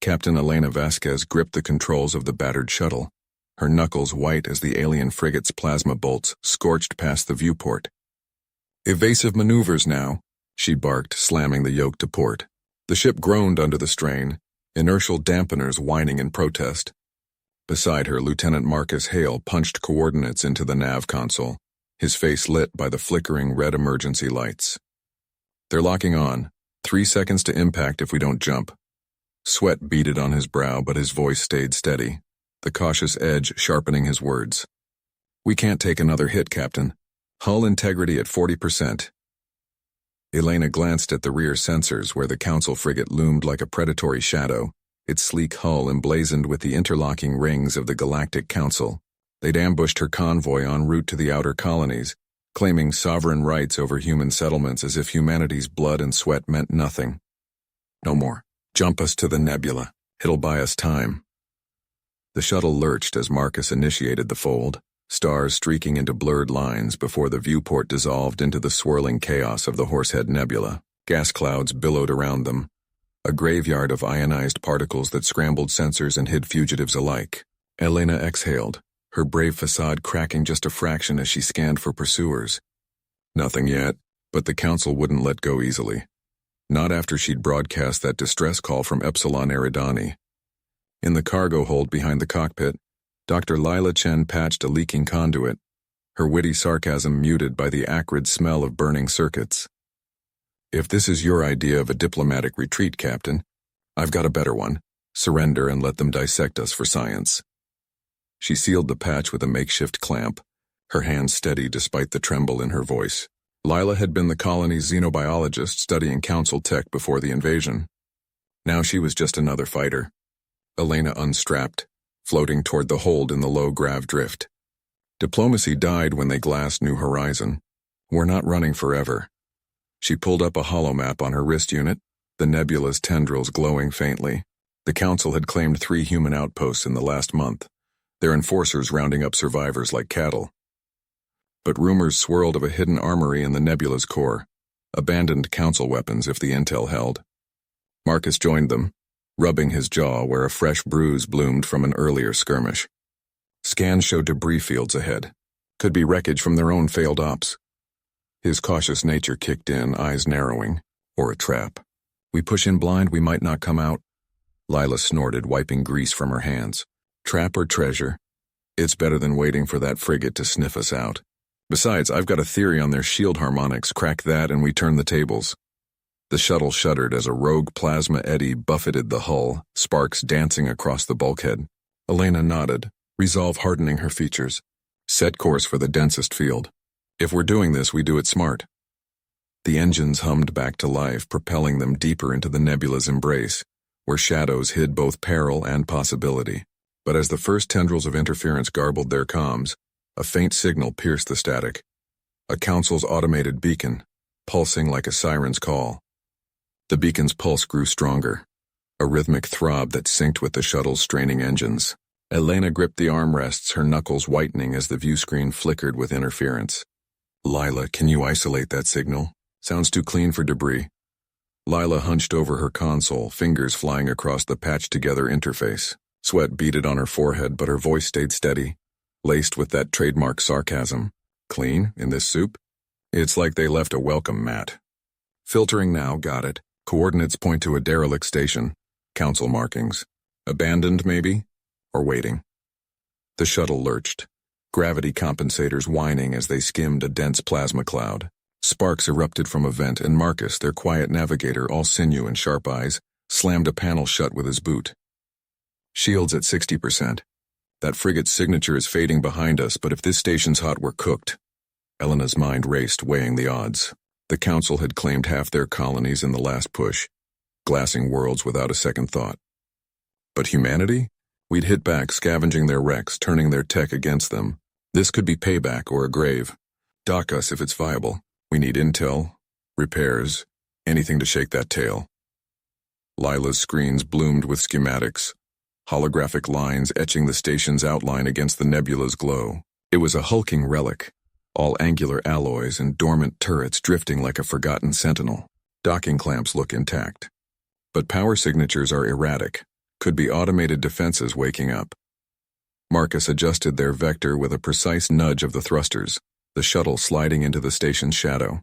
Captain Elena Vasquez gripped the controls of the battered shuttle, her knuckles white as the alien frigate's plasma bolts scorched past the viewport. "Evasive maneuvers now," she barked, slamming the yoke to port. The ship groaned under the strain, inertial dampeners whining in protest. Beside her, Lieutenant Marcus Hale punched coordinates into the nav console, his face lit by the flickering red emergency lights. "They're locking on. 3 seconds to impact if we don't jump." Sweat beaded on his brow, but his voice stayed steady, the cautious edge sharpening his words. "We can't take another hit, Captain. Hull integrity at 40%. Elena glanced at the rear sensors where the Council frigate loomed like a predatory shadow, its sleek hull emblazoned with the interlocking rings of the Galactic Council. They'd ambushed her convoy en route to the outer colonies, claiming sovereign rights over human settlements as if humanity's blood and sweat meant nothing. "No more. Jump us to the nebula. It'll buy us time." The shuttle lurched as Marcus initiated the fold, stars streaking into blurred lines before the viewport dissolved into the swirling chaos of the Horsehead Nebula. Gas clouds billowed around them, a graveyard of ionized particles that scrambled sensors and hid fugitives alike. Elena exhaled, her brave facade cracking just a fraction as she scanned for pursuers. Nothing yet, but the Council wouldn't let go easily. Not after she'd broadcast that distress call from Epsilon Eridani. In the cargo hold behind the cockpit, Dr. Lila Chen patched a leaking conduit, her witty sarcasm muted by the acrid smell of burning circuits. "If this is your idea of a diplomatic retreat, Captain, I've got a better one. Surrender and let them dissect us for science." She sealed the patch with a makeshift clamp, her hand steady despite the tremble in her voice. Lila had been the colony's xenobiologist studying Council tech before the invasion. Now she was just another fighter. Elena unstrapped, floating toward the hold in the low-grav drift. Diplomacy died when they glassed New Horizon. We're not running forever. She pulled up a holomap on her wrist unit, the nebula's tendrils glowing faintly. The Council had claimed 3 human outposts in the last month, their enforcers rounding up survivors like cattle. But rumors swirled of a hidden armory in the nebula's core, abandoned Council weapons if the intel held. Marcus joined them, rubbing his jaw where a fresh bruise bloomed from an earlier skirmish. Scans showed debris fields ahead. Could be wreckage from their own failed ops. His cautious nature kicked in, eyes narrowing. Or a trap. "We push in blind, we might not come out." Lila snorted, wiping grease from her hands. "Trap or treasure? It's better than waiting for that frigate to sniff us out. Besides, I've got a theory on their shield harmonics. Crack that and we turn the tables." The shuttle shuddered as a rogue plasma eddy buffeted the hull, sparks dancing across the bulkhead. Elena nodded, resolve hardening her features. "Set course for the densest field. If we're doing this, we do it smart." The engines hummed back to life, propelling them deeper into the nebula's embrace, where shadows hid both peril and possibility. But as the first tendrils of interference garbled their comms, a faint signal pierced the static. A Council's automated beacon, pulsing like a siren's call. The beacon's pulse grew stronger, a rhythmic throb that synced with the shuttle's straining engines. Elena gripped the armrests, her knuckles whitening as the view screen flickered with interference. "Lila, can you isolate that signal? Sounds too clean for debris." Lila hunched over her console, fingers flying across the patched-together interface. Sweat beaded on her forehead, but her voice stayed steady, laced with that trademark sarcasm. "Clean, in this soup? It's like they left a welcome mat." "Filtering now, got it. Coordinates point to a derelict station. Council markings. Abandoned, maybe? Or waiting?" The shuttle lurched, gravity compensators whining as they skimmed a dense plasma cloud. Sparks erupted from a vent, and Marcus, their quiet navigator, all sinew and sharp eyes, slammed a panel shut with his boot. "Shields at 60%. That frigate's signature is fading behind us, but if this station's hot, we're cooked." Elena's mind raced, weighing the odds. The Council had claimed half their colonies in the last push, glassing worlds without a second thought. But humanity? We'd hit back, scavenging their wrecks, turning their tech against them. This could be payback or a grave. Dock us if it's viable. We need intel, repairs, anything to shake that tail. Lila's screens bloomed with schematics, holographic lines etching the station's outline against the nebula's glow. It was a hulking relic, all angular alloys and dormant turrets drifting like a forgotten sentinel. Docking clamps look intact. But power signatures are erratic, Could be automated defenses waking up. Marcus adjusted their vector with a precise nudge of the thrusters, the shuttle sliding into the station's shadow.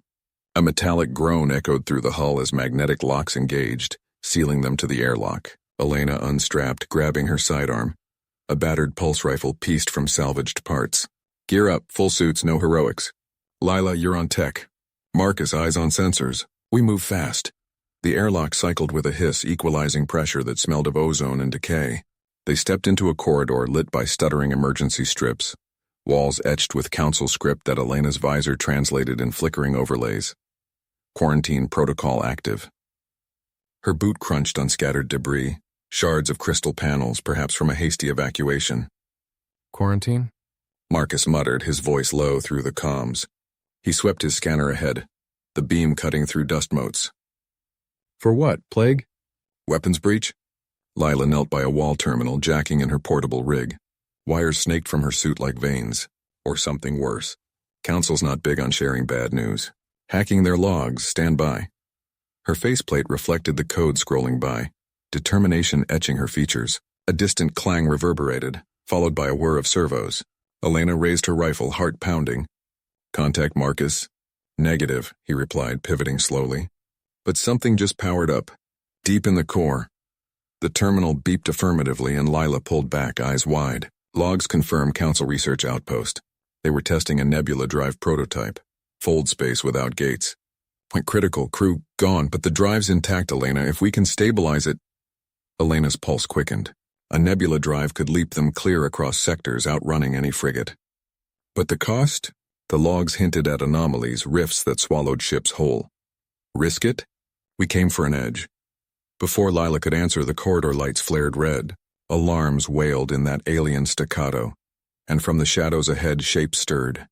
A metallic groan echoed through the hull as magnetic locks engaged, sealing them to the airlock. Elena unstrapped, grabbing her sidearm. A battered pulse rifle pieced from salvaged parts. Gear up, full suits, no heroics. Lila, you're on tech. Marcus, eyes on sensors. We move fast. The airlock cycled with a hiss, equalizing pressure that smelled of ozone and decay. They stepped into a corridor lit by stuttering emergency strips, walls etched with council script that Elena's visor translated in flickering overlays. Quarantine protocol active. Her boot crunched on scattered debris, shards of crystal panels, perhaps from a hasty evacuation. Quarantine? Marcus muttered, his voice low through the comms. He swept his scanner ahead, the beam cutting through dust motes. For what, plague? Weapons breach? Lila knelt by a wall terminal, jacking in her portable rig. Wires snaked from her suit like veins. Or something worse. Council's not big on sharing bad news. Hacking their logs, stand by. Her faceplate reflected the code scrolling by, determination etching her features. A distant clang reverberated, followed by a whir of servos. Elena raised her rifle, heart pounding. Contact Marcus. Negative, he replied, pivoting slowly. But something just powered up, deep in the core. The terminal beeped affirmatively and Lila pulled back, eyes wide. Logs confirm Council Research Outpost. They were testing a nebula drive prototype. Fold space without gates. Point critical, crew gone, but the drive's intact, Elena. If we can stabilize it... Elena's pulse quickened. A nebula drive could leap them clear across sectors, outrunning any frigate. But the cost? The logs hinted at anomalies, rifts that swallowed ships whole. Risk it? We came for an edge. Before Lila could answer, the corridor lights flared red. Alarms wailed in that alien staccato. And from the shadows ahead, shapes stirred.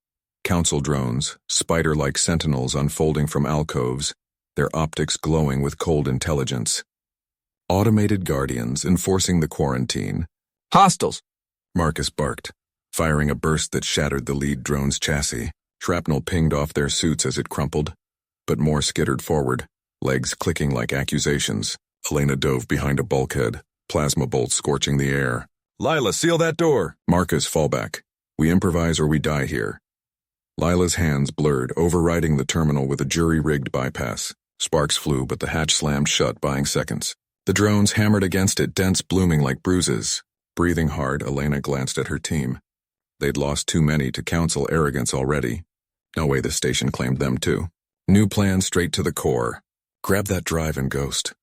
Council drones, spider-like sentinels unfolding from alcoves, their optics glowing with cold intelligence. Automated guardians enforcing the quarantine. Hostiles! Marcus barked, firing a burst that shattered the lead drone's chassis. Shrapnel pinged off their suits as it crumpled, but more skittered forward, legs clicking like accusations. Elena dove behind a bulkhead, plasma bolts scorching the air. Lila, seal that door! Marcus, fall back. We improvise or we die here. Lila's hands blurred, overriding the terminal with a jury-rigged bypass. Sparks flew, but the hatch slammed shut, buying seconds. The drones hammered against it, dents blooming like bruises. Breathing hard, Elena glanced at her team. They'd lost too many to Council arrogance already. No way the station claimed them too. New plan straight to the core. Grab that drive and ghost.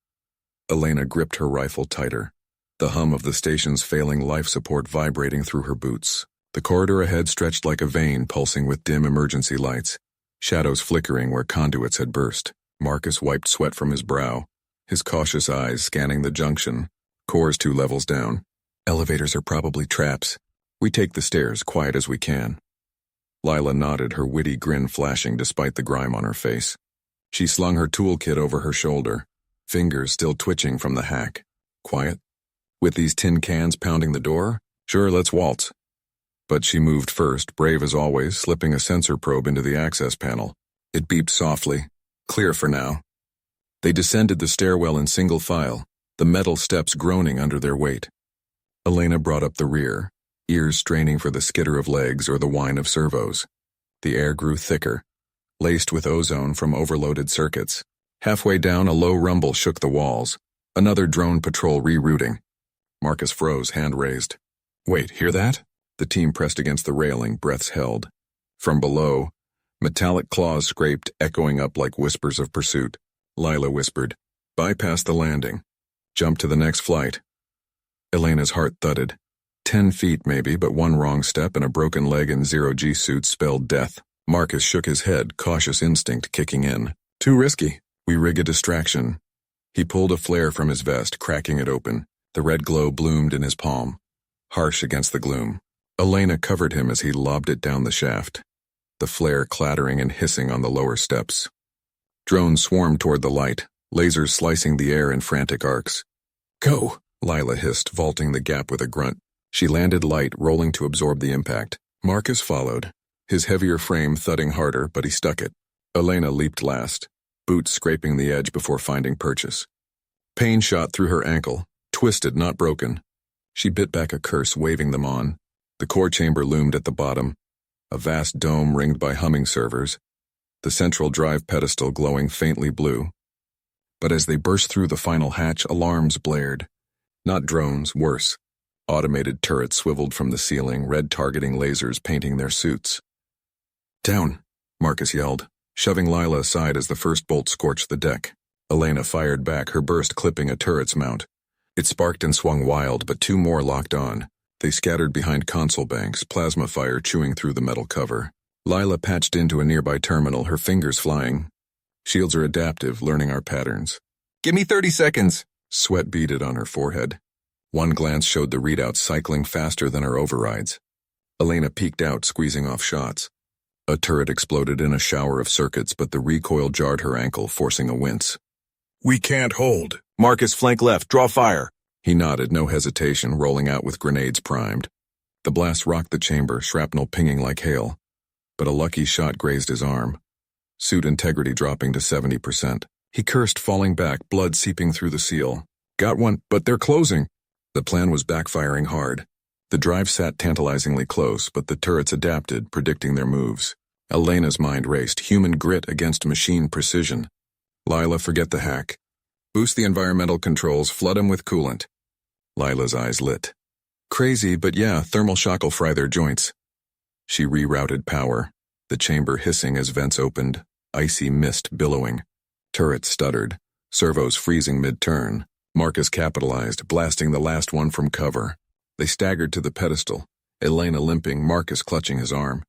Elena gripped her rifle tighter, the hum of the station's failing life support vibrating through her boots. The corridor ahead stretched like a vein, pulsing with dim emergency lights, shadows flickering where conduits had burst. Marcus wiped sweat from his brow, his cautious eyes scanning the junction. Core's 2 levels down. Elevators are probably traps. We take the stairs, quiet as we can. Lila nodded, her witty grin flashing despite the grime on her face. She slung her toolkit over her shoulder, fingers still twitching from the hack. Quiet? With these tin cans pounding the door? Sure, let's waltz. But she moved first, brave as always, slipping a sensor probe into the access panel. It beeped softly. Clear for now. They descended the stairwell in single file, the metal steps groaning under their weight. Elena brought up the rear, ears straining for the skitter of legs or the whine of servos. The air grew thicker, laced with ozone from overloaded circuits. Halfway down, a low rumble shook the walls. Another drone patrol rerouting. Marcus froze, hand raised. Wait, hear that? The team pressed against the railing, breaths held. From below, metallic claws scraped, echoing up like whispers of pursuit. Lila whispered, bypass the landing. Jump to the next flight. Elena's heart thudded. 10 feet maybe, but one wrong step and a broken leg in zero-G suit spelled death. Marcus shook his head, cautious instinct kicking in. Too risky. We rig a distraction. He pulled a flare from his vest, cracking it open. The red glow bloomed in his palm, harsh against the gloom. Elena covered him as he lobbed it down the shaft, the flare clattering and hissing on the lower steps. Drones swarmed toward the light, lasers slicing the air in frantic arcs. Go, Lila hissed, vaulting the gap with a grunt. She landed light, rolling to absorb the impact. Marcus followed, his heavier frame thudding harder, but he stuck it. Elena leaped last, boots scraping the edge before finding purchase. Pain shot through her ankle, Twisted, not broken. She bit back a curse, waving them on. The core chamber loomed at the bottom, a vast dome ringed by humming servers, the central drive pedestal glowing faintly blue. But as they burst through the final hatch, alarms blared. Not drones, worse. Automated turrets swiveled from the ceiling, red targeting lasers painting their suits. "Down," Marcus yelled, shoving Lila aside as the first bolt scorched the deck. Elena fired back, her burst clipping a turret's mount. It sparked and swung wild, but two more locked on. They scattered behind console banks, plasma fire chewing through the metal cover. Lila patched into a nearby terminal, her fingers flying. Shields are adaptive, learning our patterns. "Give me 30 seconds!" Sweat beaded on her forehead. One glance showed the readouts cycling faster than her overrides. Elena peeked out, squeezing off shots. A turret exploded in a shower of circuits, but the recoil jarred her ankle, forcing a wince. "We can't hold." "Marcus, flank left. Draw fire." He nodded, no hesitation, rolling out with grenades primed. The blast rocked the chamber, shrapnel pinging like hail. But a lucky shot grazed his arm. Suit integrity dropping to 70%. He cursed, falling back, blood seeping through the seal. "Got one, but they're closing." The plan was backfiring hard. The drive sat tantalizingly close, but the turrets adapted, predicting their moves. Elena's mind raced, human grit against machine precision. "Lila, forget the hack. Boost the environmental controls, flood them with coolant." Lila's eyes lit. "Crazy, but yeah, thermal shock'll fry their joints." She rerouted power, the chamber hissing as vents opened, icy mist billowing. Turrets stuttered, servos freezing mid-turn. Marcus capitalized, blasting the last one from cover. They staggered to the pedestal, Elena limping, Marcus clutching his arm.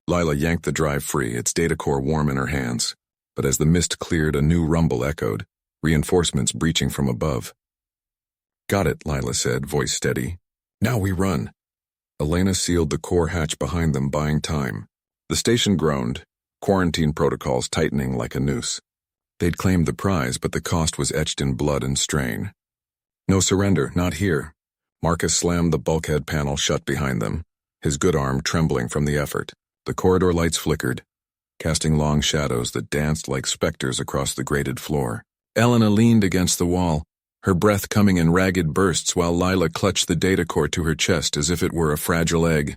Lila yanked the drive free, its data core warm in her hands. But as the mist cleared, a new rumble echoed, reinforcements breaching from above. "Got it," Lila said, voice steady. "Now we run." Elena sealed the core hatch behind them, buying time. The station groaned, quarantine protocols tightening like a noose. They'd claimed the prize, but the cost was etched in blood and strain. "No surrender, not here." Marcus slammed the bulkhead panel shut behind them, his good arm trembling from the effort. The corridor lights flickered, casting long shadows that danced like specters across the grated floor. Elena leaned against the wall, her breath coming in ragged bursts while Lila clutched the data core to her chest as if it were a fragile egg.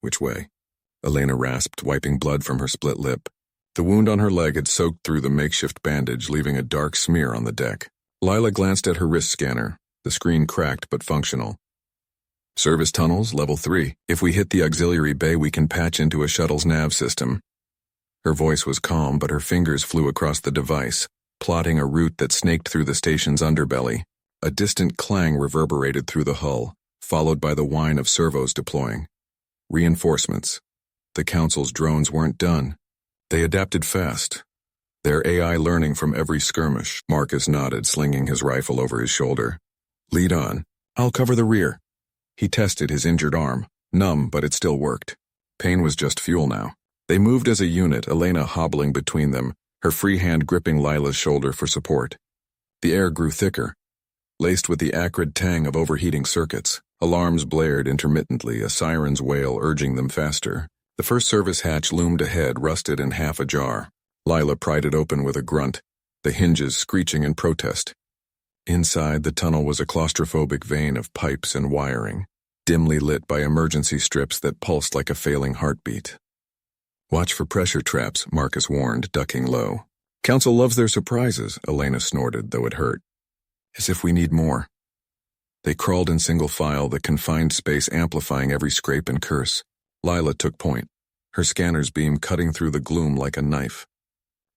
"Which way?" Elena rasped, wiping blood from her split lip. The wound on her leg had soaked through the makeshift bandage, leaving a dark smear on the deck. Lila glanced at her wrist scanner, the screen cracked but functional. "Service tunnels, level 3. If we hit the auxiliary bay, we can patch into a shuttle's nav system." Her voice was calm, but her fingers flew across the device, plotting a route that snaked through the station's underbelly. A distant clang reverberated through the hull, followed by the whine of servos deploying. Reinforcements. The Council's drones weren't done. They adapted fast. Their AI learning from every skirmish. Marcus nodded, slinging his rifle over his shoulder. "Lead on. I'll cover the rear." He tested his injured arm, numb, but it still worked. Pain was just fuel now. They moved as a unit, Elena hobbling between them, her free hand gripping Lila's shoulder for support. The air grew thicker, laced with the acrid tang of overheating circuits. Alarms blared intermittently, a siren's wail urging them faster. The first service hatch loomed ahead, rusted and half ajar. Lila pried it open with a grunt, the hinges screeching in protest. Inside, the tunnel was a claustrophobic vein of pipes and wiring, dimly lit by emergency strips that pulsed like a failing heartbeat. "Watch for pressure traps," Marcus warned, ducking low. "Council loves their surprises," Elena snorted, though it hurt. "As if we need more." They crawled in single file, the confined space amplifying every scrape and curse. Lila took point, her scanner's beam cutting through the gloom like a knife.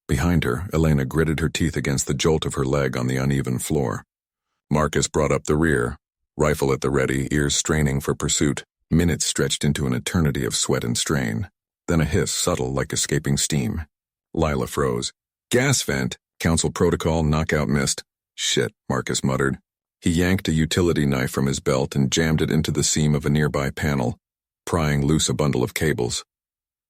Behind her, Elena gritted her teeth against the jolt of her leg on the uneven floor. Marcus brought up the rear, rifle at the ready, ears straining for pursuit. Minutes stretched into an eternity of sweat and strain. Then a hiss, subtle like escaping steam. Lila froze. "Gas vent! Council protocol, knockout missed." "Shit," Marcus muttered. He yanked a utility knife from his belt and jammed it into the seam of a nearby panel, prying loose a bundle of cables.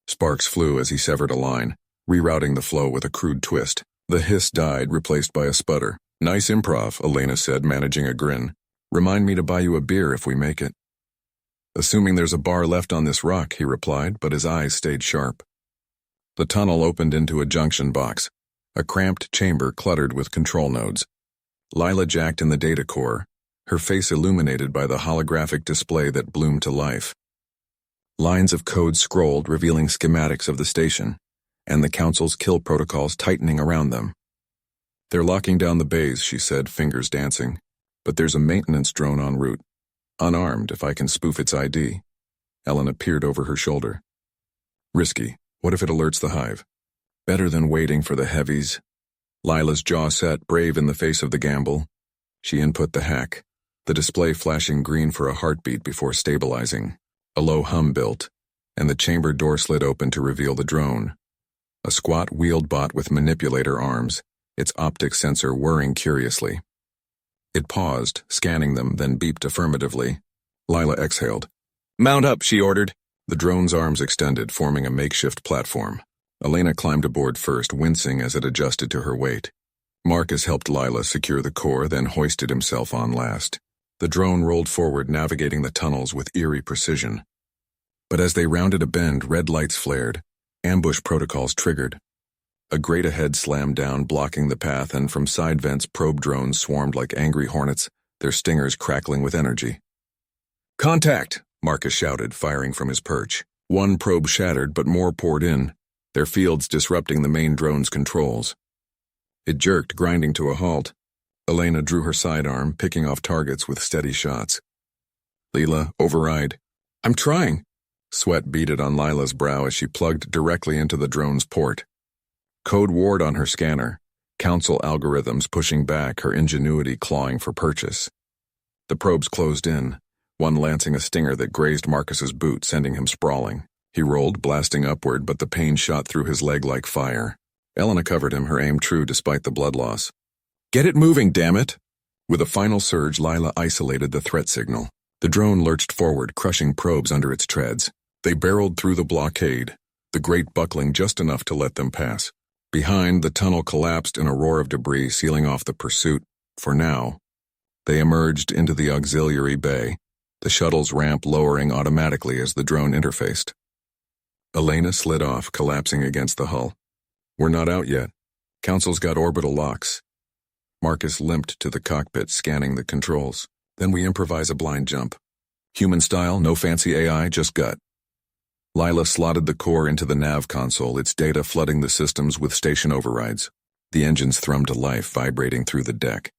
Sparks flew as he severed a line, rerouting the flow with a crude twist. The hiss died, replaced by a sputter. "Nice improv," Elena said, managing a grin. "Remind me to buy you a beer if we make it." "Assuming there's a bar left on this rock," he replied, but his eyes stayed sharp. The tunnel opened into a junction box, a cramped chamber cluttered with control nodes. Lila jacked in the data core, her face illuminated by the holographic display that bloomed to life. Lines of code scrolled, revealing schematics of the station, and the Council's kill protocols tightening around them. "They're locking down the bays," she said, fingers dancing. "But there's a maintenance drone en route. Unarmed, if I can spoof its ID." Elena peered over her shoulder. "Risky. What if it alerts the hive?" "Better than waiting for the heavies." Lila's jaw set, brave in the face of the gamble. She input the hack, the display flashing green for a heartbeat before stabilizing. A low hum built, and the chamber door slid open to reveal the drone. A squat wheeled bot with manipulator arms, its optic sensor whirring curiously. It paused, scanning them, then beeped affirmatively. Lila exhaled. "Mount up," she ordered. The drone's arms extended, forming a makeshift platform. Elena climbed aboard first, wincing as it adjusted to her weight. Marcus helped Lila secure the core, then hoisted himself on last. The drone rolled forward, navigating the tunnels with eerie precision. But as they rounded a bend, red lights flared. Ambush protocols triggered. A grate ahead slammed down, blocking the path, and from side vents probe drones swarmed like angry hornets, their stingers crackling with energy. "Contact!" Marcus shouted, firing from his perch. One probe shattered, but more poured in, their fields disrupting the main drone's controls. It jerked, grinding to a halt. Elena drew her sidearm, picking off targets with steady shots. "Lila, override." "I'm trying." Sweat beaded on Lila's brow as she plugged directly into the drone's port. Code ward on her scanner, Council algorithms pushing back, her ingenuity clawing for purchase. The probes closed in, one lancing a stinger that grazed Marcus's boot, sending him sprawling. He rolled, blasting upward, but the pain shot through his leg like fire. Elena covered him, her aim true despite the blood loss. "Get it moving, damn it!" With a final surge, Lila isolated the threat signal. The drone lurched forward, crushing probes under its treads. They barreled through the blockade, the grate buckling just enough to let them pass. Behind, the tunnel collapsed in a roar of debris, sealing off the pursuit, for now. They emerged into the auxiliary bay, the shuttle's ramp lowering automatically as the drone interfaced. Elena slid off, collapsing against the hull. "We're not out yet. Council's got orbital locks." Marcus limped to the cockpit, scanning the controls. "Then we improvise a blind jump. Human style, no fancy AI, just gut." Lila slotted the core into the nav console, its data flooding the systems with station overrides. The engines thrummed to life, vibrating through the deck.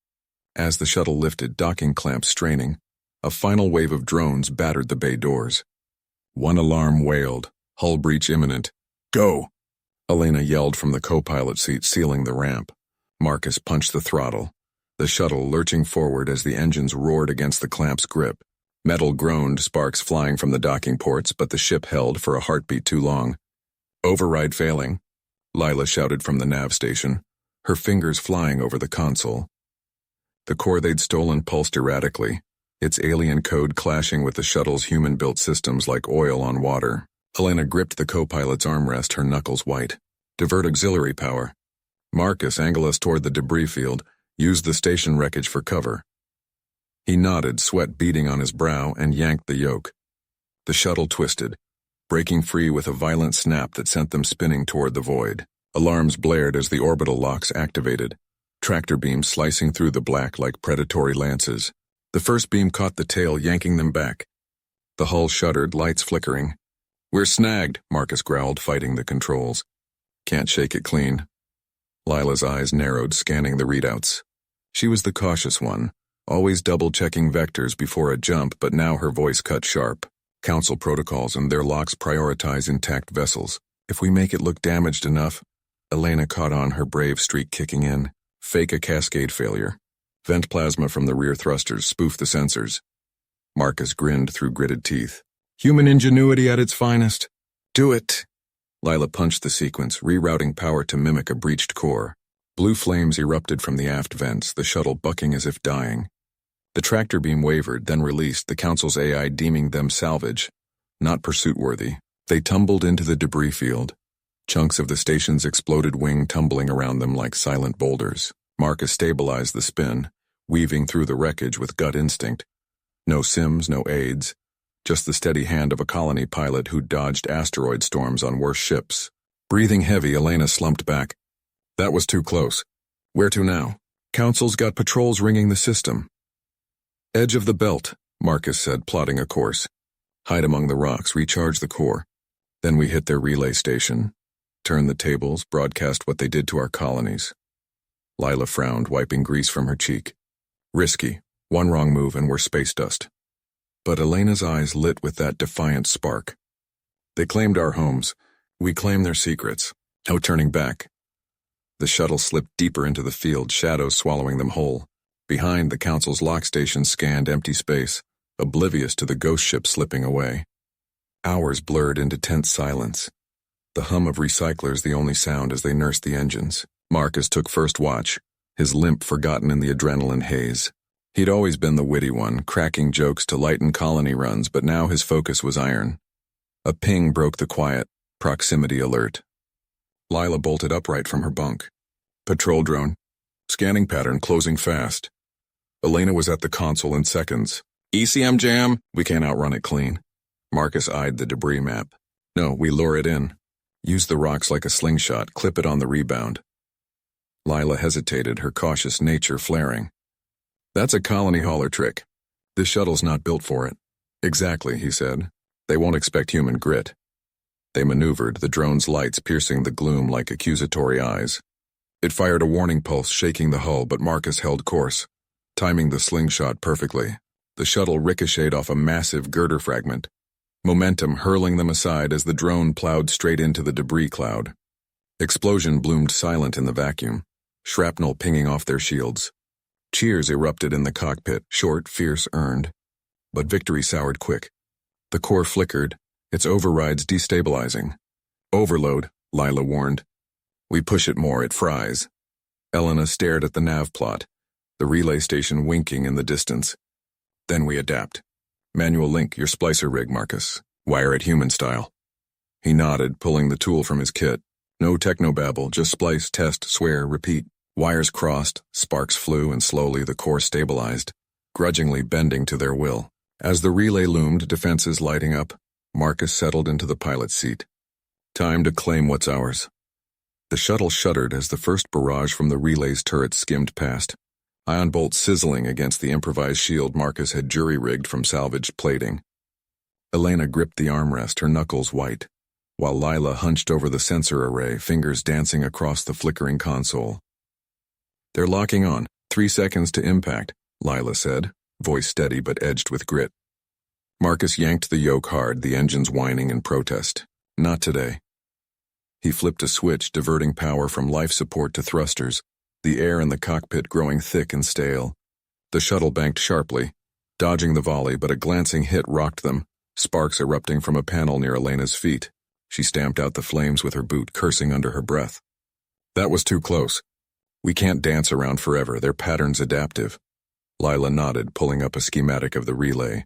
As the shuttle lifted, docking clamps straining, a final wave of drones battered the bay doors. One alarm wailed, hull breach imminent. "Go!" Elena yelled from the co-pilot seat, sealing the ramp. Marcus punched the throttle, the shuttle lurching forward as the engines roared against the clamp's grip. Metal groaned, sparks flying from the docking ports, but the ship held for a heartbeat too long. "Override failing," Lila shouted from the nav station, her fingers flying over the console. The core they'd stolen pulsed erratically, its alien code clashing with the shuttle's human-built systems like oil on water. Elena gripped the co-pilot's armrest, her knuckles white. "Divert auxiliary power." Marcus, angle us toward the debris field, used the station wreckage for cover. He nodded, sweat beading on his brow, and yanked the yoke. The shuttle twisted, breaking free with a violent snap that sent them spinning toward the void. Alarms blared as the orbital locks activated, tractor beams slicing through the black like predatory lances. The first beam caught the tail, yanking them back. The hull shuddered, lights flickering. "We're snagged," Marcus growled, fighting the controls. "Can't shake it clean." Lila's eyes narrowed, scanning the readouts. She was the cautious one, always double-checking vectors before a jump, but now her voice cut sharp. "Council protocols and their locks prioritize intact vessels. If we make it look damaged enough..." Elena caught on, her brave streak kicking in. "Fake a cascade failure. Vent plasma from the rear thrusters, spoof the sensors." Marcus grinned through gritted teeth. "Human ingenuity at its finest." "Do it." Lila punched the sequence, rerouting power to mimic a breached core. Blue flames erupted from the aft vents, the shuttle bucking as if dying. The tractor beam wavered, then released, the Council's AI deeming them salvage, not pursuit-worthy. They tumbled into the debris field. Chunks of the station's exploded wing tumbling around them like silent boulders. Marcus stabilized the spin, weaving through the wreckage with gut instinct. No sims, no aids, just the steady hand of a colony pilot who dodged asteroid storms on worse ships. Breathing heavy, Elena slumped back. "That was too close. Where to now?" Council's got patrols ringing the system. Edge of the belt, Marcus said, plotting a course. Hide among the rocks, recharge the core. Then we hit their relay station, turn the tables, broadcast what they did to our colonies. Lila frowned, wiping grease from her cheek. Risky. One wrong move and we're space dust. But Elena's eyes lit with that defiant spark. They claimed our homes. We claim their secrets. No turning back. The shuttle slipped deeper into the field, shadows swallowing them whole. Behind, the Council's lock station scanned empty space, oblivious to the ghost ship slipping away. Hours blurred into tense silence. The hum of recyclers the only sound as they nursed the engines. Marcus took first watch, his limp forgotten in the adrenaline haze. He'd always been the witty one, cracking jokes to lighten colony runs, but now his focus was iron. A ping broke the quiet, proximity alert. Lila bolted upright from her bunk. Patrol drone. Scanning pattern closing fast. Elena was at the console in seconds. ECM jam? We can't outrun it clean. Marcus eyed the debris map. No, we lure it in. Use the rocks like a slingshot, clip it on the rebound. Lila hesitated, her cautious nature flaring. That's a colony hauler trick. This shuttle's not built for it. Exactly, he said. They won't expect human grit. They maneuvered, the drone's lights piercing the gloom like accusatory eyes. It fired a warning pulse, shaking the hull, but Marcus held course, timing the slingshot perfectly. The shuttle ricocheted off a massive girder fragment, momentum hurling them aside as the drone plowed straight into the debris cloud. Explosion bloomed silent in the vacuum, shrapnel pinging off their shields. Cheers erupted in the cockpit, short, fierce, earned. But victory soured quick. The core flickered, its overrides destabilizing. Overload, Lila warned. We push it more, it fries. Elena stared at the nav plot, the relay station winking in the distance. Then we adapt. Manual link your splicer rig, Marcus. Wire it human style. He nodded, pulling the tool from his kit. No technobabble, just splice, test, swear, repeat. Wires crossed, sparks flew, and slowly the core stabilized, grudgingly bending to their will. As the relay loomed, defenses lighting up, Marcus settled into the pilot's seat. Time to claim what's ours. The shuttle shuddered as the first barrage from the relay's turrets skimmed past, ion bolts sizzling against the improvised shield Marcus had jury-rigged from salvaged plating. Elena gripped the armrest, her knuckles white, while Lila hunched over the sensor array, fingers dancing across the flickering console. They're locking on. 3 seconds to impact, Lila said, voice steady but edged with grit. Marcus yanked the yoke hard, the engines whining in protest. Not today. He flipped a switch, diverting power from life support to thrusters, the air in the cockpit growing thick and stale. The shuttle banked sharply, dodging the volley, but a glancing hit rocked them, sparks erupting from a panel near Elena's feet. She stamped out the flames with her boot, cursing under her breath. That was too close. We can't dance around forever, their pattern's adaptive. Lila nodded, pulling up a schematic of the relay.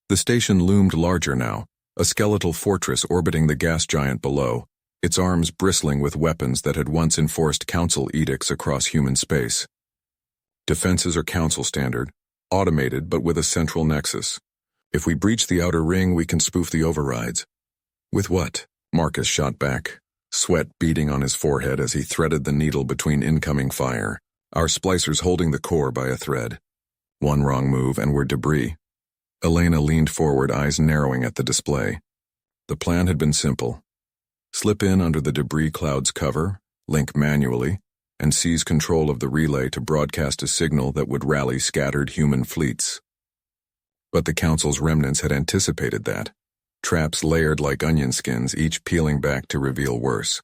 The station loomed larger now, a skeletal fortress orbiting the gas giant below, its arms bristling with weapons that had once enforced council edicts across human space. Defenses are council standard, automated but with a central nexus. If we breach the outer ring, we can spoof the overrides. With what? Marcus shot back, sweat beading on his forehead as he threaded the needle between incoming fire, our splicers holding the core by a thread. One wrong move and we're debris. Elena leaned forward, eyes narrowing at the display. The plan had been simple. Slip in under the debris cloud's cover, link manually, and seize control of the relay to broadcast a signal that would rally scattered human fleets. But the Council's remnants had anticipated that. Traps layered like onion skins, each peeling back to reveal worse.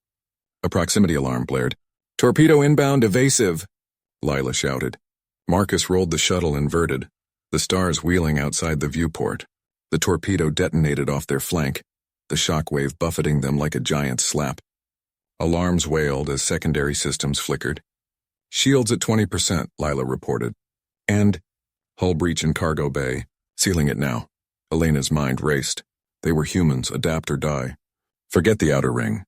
A proximity alarm blared. Torpedo inbound, evasive, Lila shouted. Marcus rolled the shuttle inverted, the stars wheeling outside the viewport. The torpedo detonated off their flank, the shockwave buffeting them like a giant slap. Alarms wailed as secondary systems flickered. Shields at 20%, Lila reported. And hull breach in cargo bay, sealing it now. Elena's mind raced. They were humans, adapt or die. Forget the outer ring.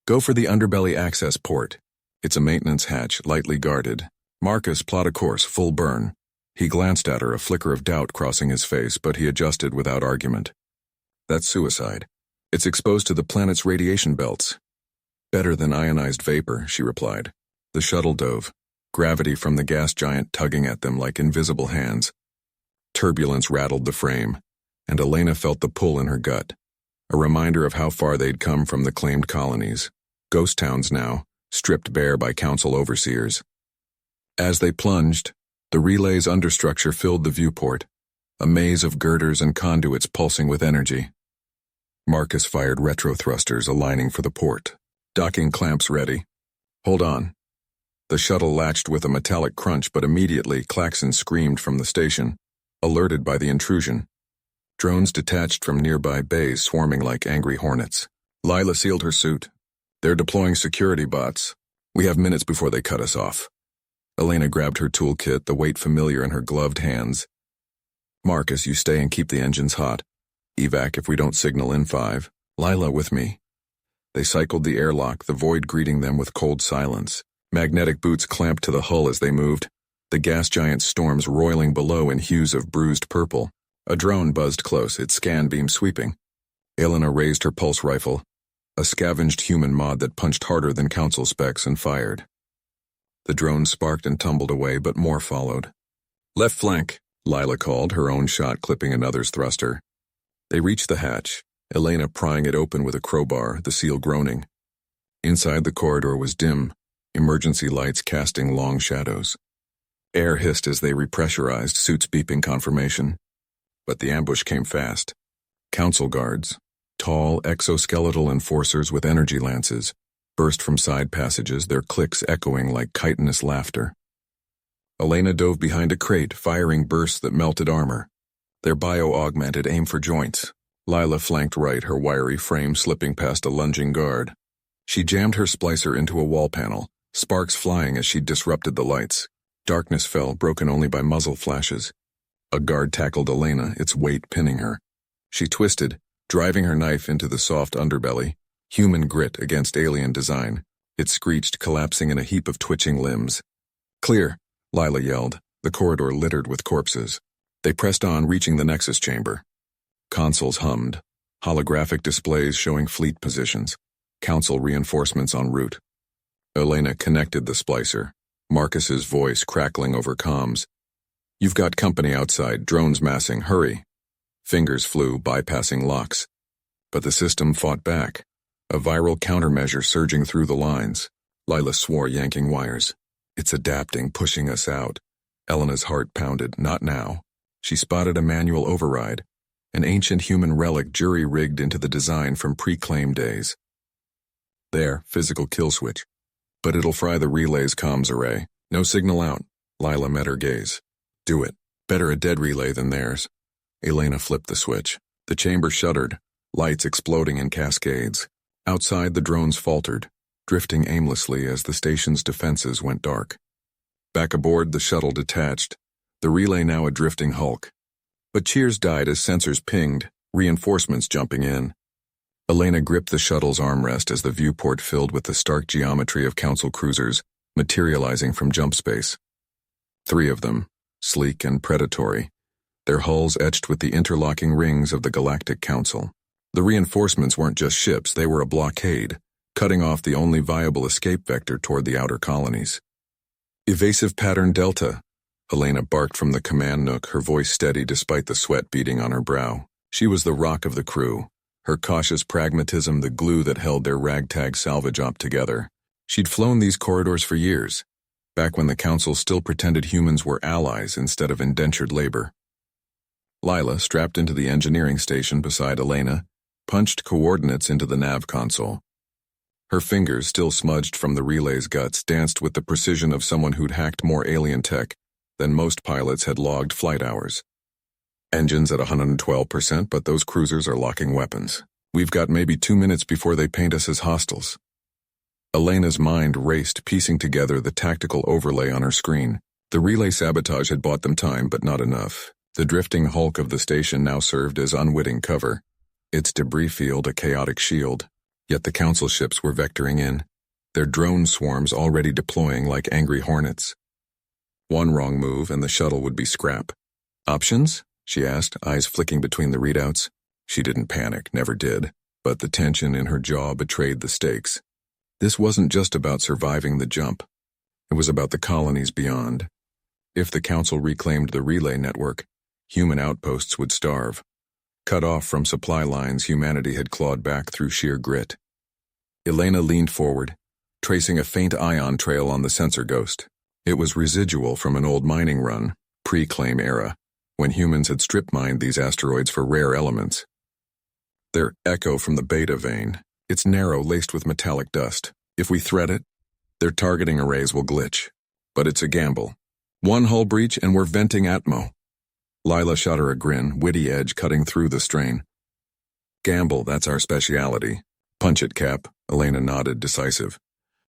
Go for the underbelly access port. It's a maintenance hatch, lightly guarded. Marcus plot a course, full burn. He glanced at her, a flicker of doubt crossing his face, but he adjusted without argument. That's suicide. It's exposed to the planet's radiation belts. Better than ionized vapor, she replied. The shuttle dove. gravity from the gas giant tugging at them like invisible hands. Turbulence rattled the frame, and Elena felt the pull in her gut, a reminder of how far they'd come from the claimed colonies, ghost towns now, stripped bare by council overseers. As they plunged, the relay's understructure filled the viewport, a maze of girders and conduits pulsing with energy. Marcus fired retro thrusters aligning for the port, docking clamps ready. Hold on. The shuttle latched with a metallic crunch, but immediately Klaxon screamed from the station, alerted by the intrusion. Drones detached from nearby bays swarming like angry hornets. Lila sealed her suit. They're deploying security bots. We have minutes before they cut us off. Elena grabbed her toolkit, the weight familiar in her gloved hands. Marcus, you stay and keep the engines hot. Evac if we don't signal in 5. Lila with me. They cycled the airlock, the void greeting them with cold silence. Magnetic boots clamped to the hull as they moved, the gas giant's storms roiling below in hues of bruised purple. A drone buzzed close, its scan beam sweeping. Elena raised her pulse rifle, a scavenged human mod that punched harder than council specs, and fired. The drone sparked and tumbled away, but more followed. Left flank, Lila called, her own shot clipping another's thruster. They reached the hatch, Elena prying it open with a crowbar, the seal groaning. Inside the corridor was dim, emergency lights casting long shadows. Air hissed as they repressurized, suits beeping confirmation. But the ambush came fast. Council guards, tall, exoskeletal enforcers with energy lances, burst from side passages, their clicks echoing like chitinous laughter. Elena dove behind a crate, firing bursts that melted armor. Their bio-augmented aim for joints. Lila flanked right, her wiry frame slipping past a lunging guard. She jammed her splicer into a wall panel, sparks flying as she disrupted the lights. Darkness fell, broken only by muzzle flashes. A guard tackled Elena, its weight pinning her. She twisted, driving her knife into the soft underbelly, human grit against alien design. It screeched, collapsing in a heap of twitching limbs. Clear, Lila yelled, the corridor littered with corpses. They pressed on, reaching the Nexus chamber. Consoles hummed, holographic displays showing fleet positions, council reinforcements en route. Elena connected the splicer, Marcus's voice crackling over comms. You've got company outside, drones massing, hurry. Fingers flew, bypassing locks. But the system fought back, a viral countermeasure surging through the lines. Lila swore, yanking wires. It's adapting, pushing us out. Elena's heart pounded, not now. She spotted a manual override, an ancient human relic jury-rigged into the design from pre-claim days. There, physical kill switch. But it'll fry the relay's comms array. No signal out. Lila met her gaze. Do it. Better a dead relay than theirs. Elena flipped the switch. The chamber shuddered, lights exploding in cascades. Outside, the drones faltered, drifting aimlessly as the station's defenses went dark. Back aboard, the shuttle detached, the relay now a drifting hulk. But cheers died as sensors pinged, reinforcements jumping in. Elena gripped the shuttle's armrest as the viewport filled with the stark geometry of council cruisers, materializing from jump space. 3 of them, sleek and predatory, their hulls etched with the interlocking rings of the Galactic Council. The reinforcements weren't just ships, they were a blockade, cutting off the only viable escape vector toward the outer colonies. Evasive pattern Delta, Elena barked from the command nook, her voice steady despite the sweat beading on her brow. She was the rock of the crew, her cautious pragmatism the glue that held their ragtag salvage op together. She'd flown these corridors for years, back when the Council still pretended humans were allies instead of indentured labor. Lila, strapped into the engineering station beside Elena, punched coordinates into the nav console. Her fingers, still smudged from the relay's guts, danced with the precision of someone who'd hacked more alien tech than most pilots had logged flight hours. Engines at 112%, but those cruisers are locking weapons. We've got maybe 2 minutes before they paint us as hostiles. Elena's mind raced, piecing together the tactical overlay on her screen. The relay sabotage had bought them time, but not enough. The drifting hulk of the station now served as unwitting cover, its debris field a chaotic shield. Yet the council ships were vectoring in, their drone swarms already deploying like angry hornets. One wrong move and the shuttle would be scrap. Options? She asked, eyes flicking between the readouts. She didn't panic, never did, but the tension in her jaw betrayed the stakes. This wasn't just about surviving the jump. It was about the colonies beyond. If the Council reclaimed the relay network, human outposts would starve. Cut off from supply lines, humanity had clawed back through sheer grit. Elena leaned forward, tracing a faint ion trail on the sensor ghost. It was residual from an old mining run, pre-claim era, when humans had strip-mined these asteroids for rare elements. Their echo from the beta vein. It's narrow, laced with metallic dust. If we thread it, their targeting arrays will glitch. But it's a gamble. One hull breach and we're venting Atmo. Lila shot her a grin, witty edge cutting through the strain. Gamble, that's our speciality. Punch it, Cap. Elena nodded, decisive.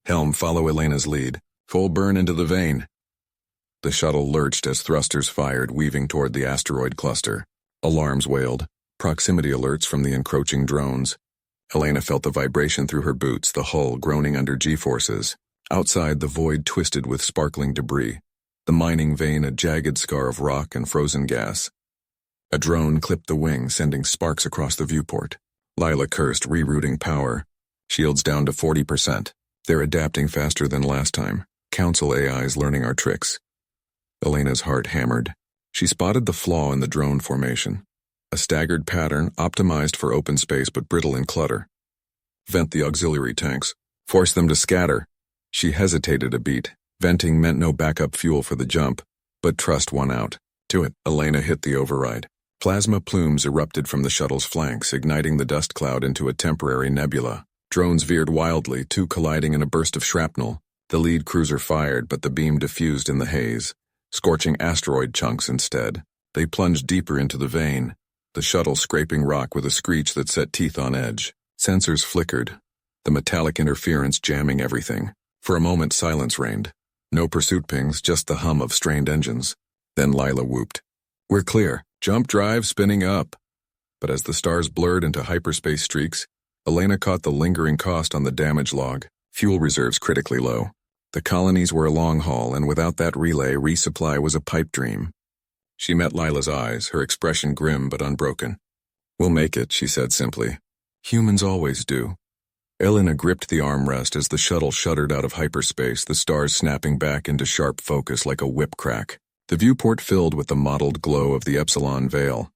Helm, follow Elena's lead. Full burn into the vein. The shuttle lurched as thrusters fired, weaving toward the asteroid cluster. Alarms wailed, proximity alerts from the encroaching drones. Elena felt the vibration through her boots, the hull groaning under G-forces. Outside, the void twisted with sparkling debris, the mining vein a jagged scar of rock and frozen gas. A drone clipped the wing, sending sparks across the viewport. Lila cursed, rerouting power. Shields down to 40%. They're adapting faster than last time. Council AI's learning our tricks. Elena's heart hammered. She spotted the flaw in the drone formation. A staggered pattern, optimized for open space but brittle in clutter. Vent the auxiliary tanks. Force them to scatter. She hesitated a beat. Venting meant no backup fuel for the jump, but trust won out. To it, Elena hit the override. Plasma plumes erupted from the shuttle's flanks, igniting the dust cloud into a temporary nebula. Drones veered wildly, two colliding in a burst of shrapnel. The lead cruiser fired, but the beam diffused in the haze, scorching asteroid chunks instead. They plunged deeper into the vein, the shuttle scraping rock with a screech that set teeth on edge. Sensors flickered, the metallic interference jamming everything. For a moment, silence reigned. No pursuit pings, just the hum of strained engines. Then Lila whooped. We're clear. Jump drive spinning up. But as the stars blurred into hyperspace streaks, Elena caught the lingering cost on the damage log. Fuel reserves critically low. The colonies were a long haul, and without that relay, resupply was a pipe dream. She met Lila's eyes, her expression grim but unbroken. We'll make it, she said simply. Humans always do. Elena gripped the armrest as the shuttle shuddered out of hyperspace, the stars snapping back into sharp focus like a whip crack. The viewport filled with the mottled glow of the Epsilon Veil,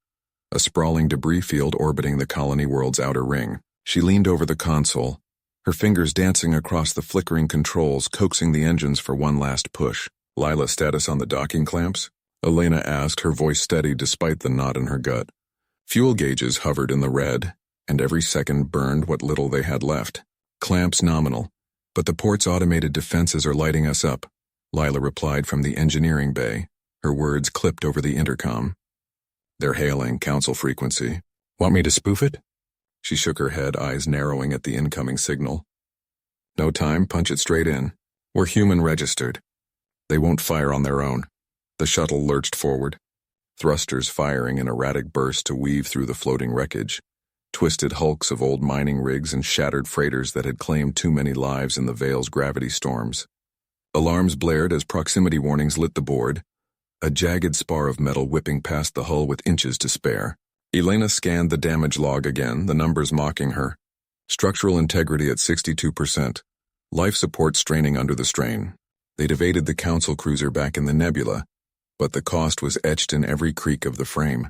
a sprawling debris field orbiting the colony world's outer ring. She leaned over the console, her fingers dancing across the flickering controls, coaxing the engines for one last push. Lila, status on the docking clamps? Elena asked, her voice steady despite the knot in her gut. Fuel gauges hovered in the red, and every second burned what little they had left. Clamps nominal, but the port's automated defenses are lighting us up, Lila replied from the engineering bay, her words clipped over the intercom. They're hailing Council frequency. Want me to spoof it? She shook her head, eyes narrowing at the incoming signal. No time, punch it straight in. We're human registered. They won't fire on their own. The shuttle lurched forward, thrusters firing in erratic bursts to weave through the floating wreckage, twisted hulks of old mining rigs and shattered freighters that had claimed too many lives in the Veil's gravity storms. Alarms blared as proximity warnings lit the board, a jagged spar of metal whipping past the hull with inches to spare. Elena scanned the damage log again, the numbers mocking her. Structural integrity at 62%. Life support straining under the strain. They'd evaded the Council cruiser back in the nebula, but the cost was etched in every creak of the frame.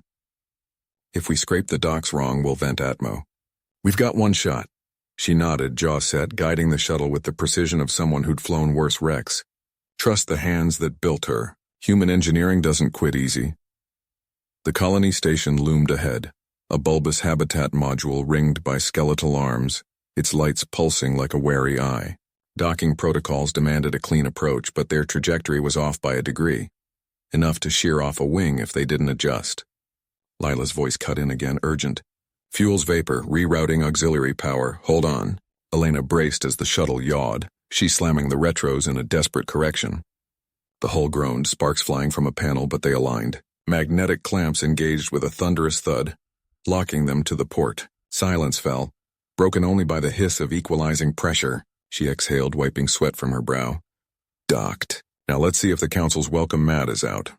If we scrape the docks wrong, we'll vent Atmo. We've got one shot. She nodded, jaw set, guiding the shuttle with the precision of someone who'd flown worse wrecks. Trust the hands that built her. Human engineering doesn't quit easy. The colony station loomed ahead, a bulbous habitat module ringed by skeletal arms, its lights pulsing like a wary eye. Docking protocols demanded a clean approach, but their trajectory was off by a degree, enough to shear off a wing if they didn't adjust. Lila's voice cut in again, urgent. Fuels vapor, rerouting auxiliary power, hold on. Elena braced as the shuttle yawed, she slamming the retros in a desperate correction. The hull groaned, sparks flying from a panel, but they aligned. Magnetic clamps engaged with a thunderous thud, locking them to the port. Silence fell, broken only by the hiss of equalizing pressure. She exhaled, wiping sweat from her brow. Docked. Now let's see if the Council's welcome mat is out.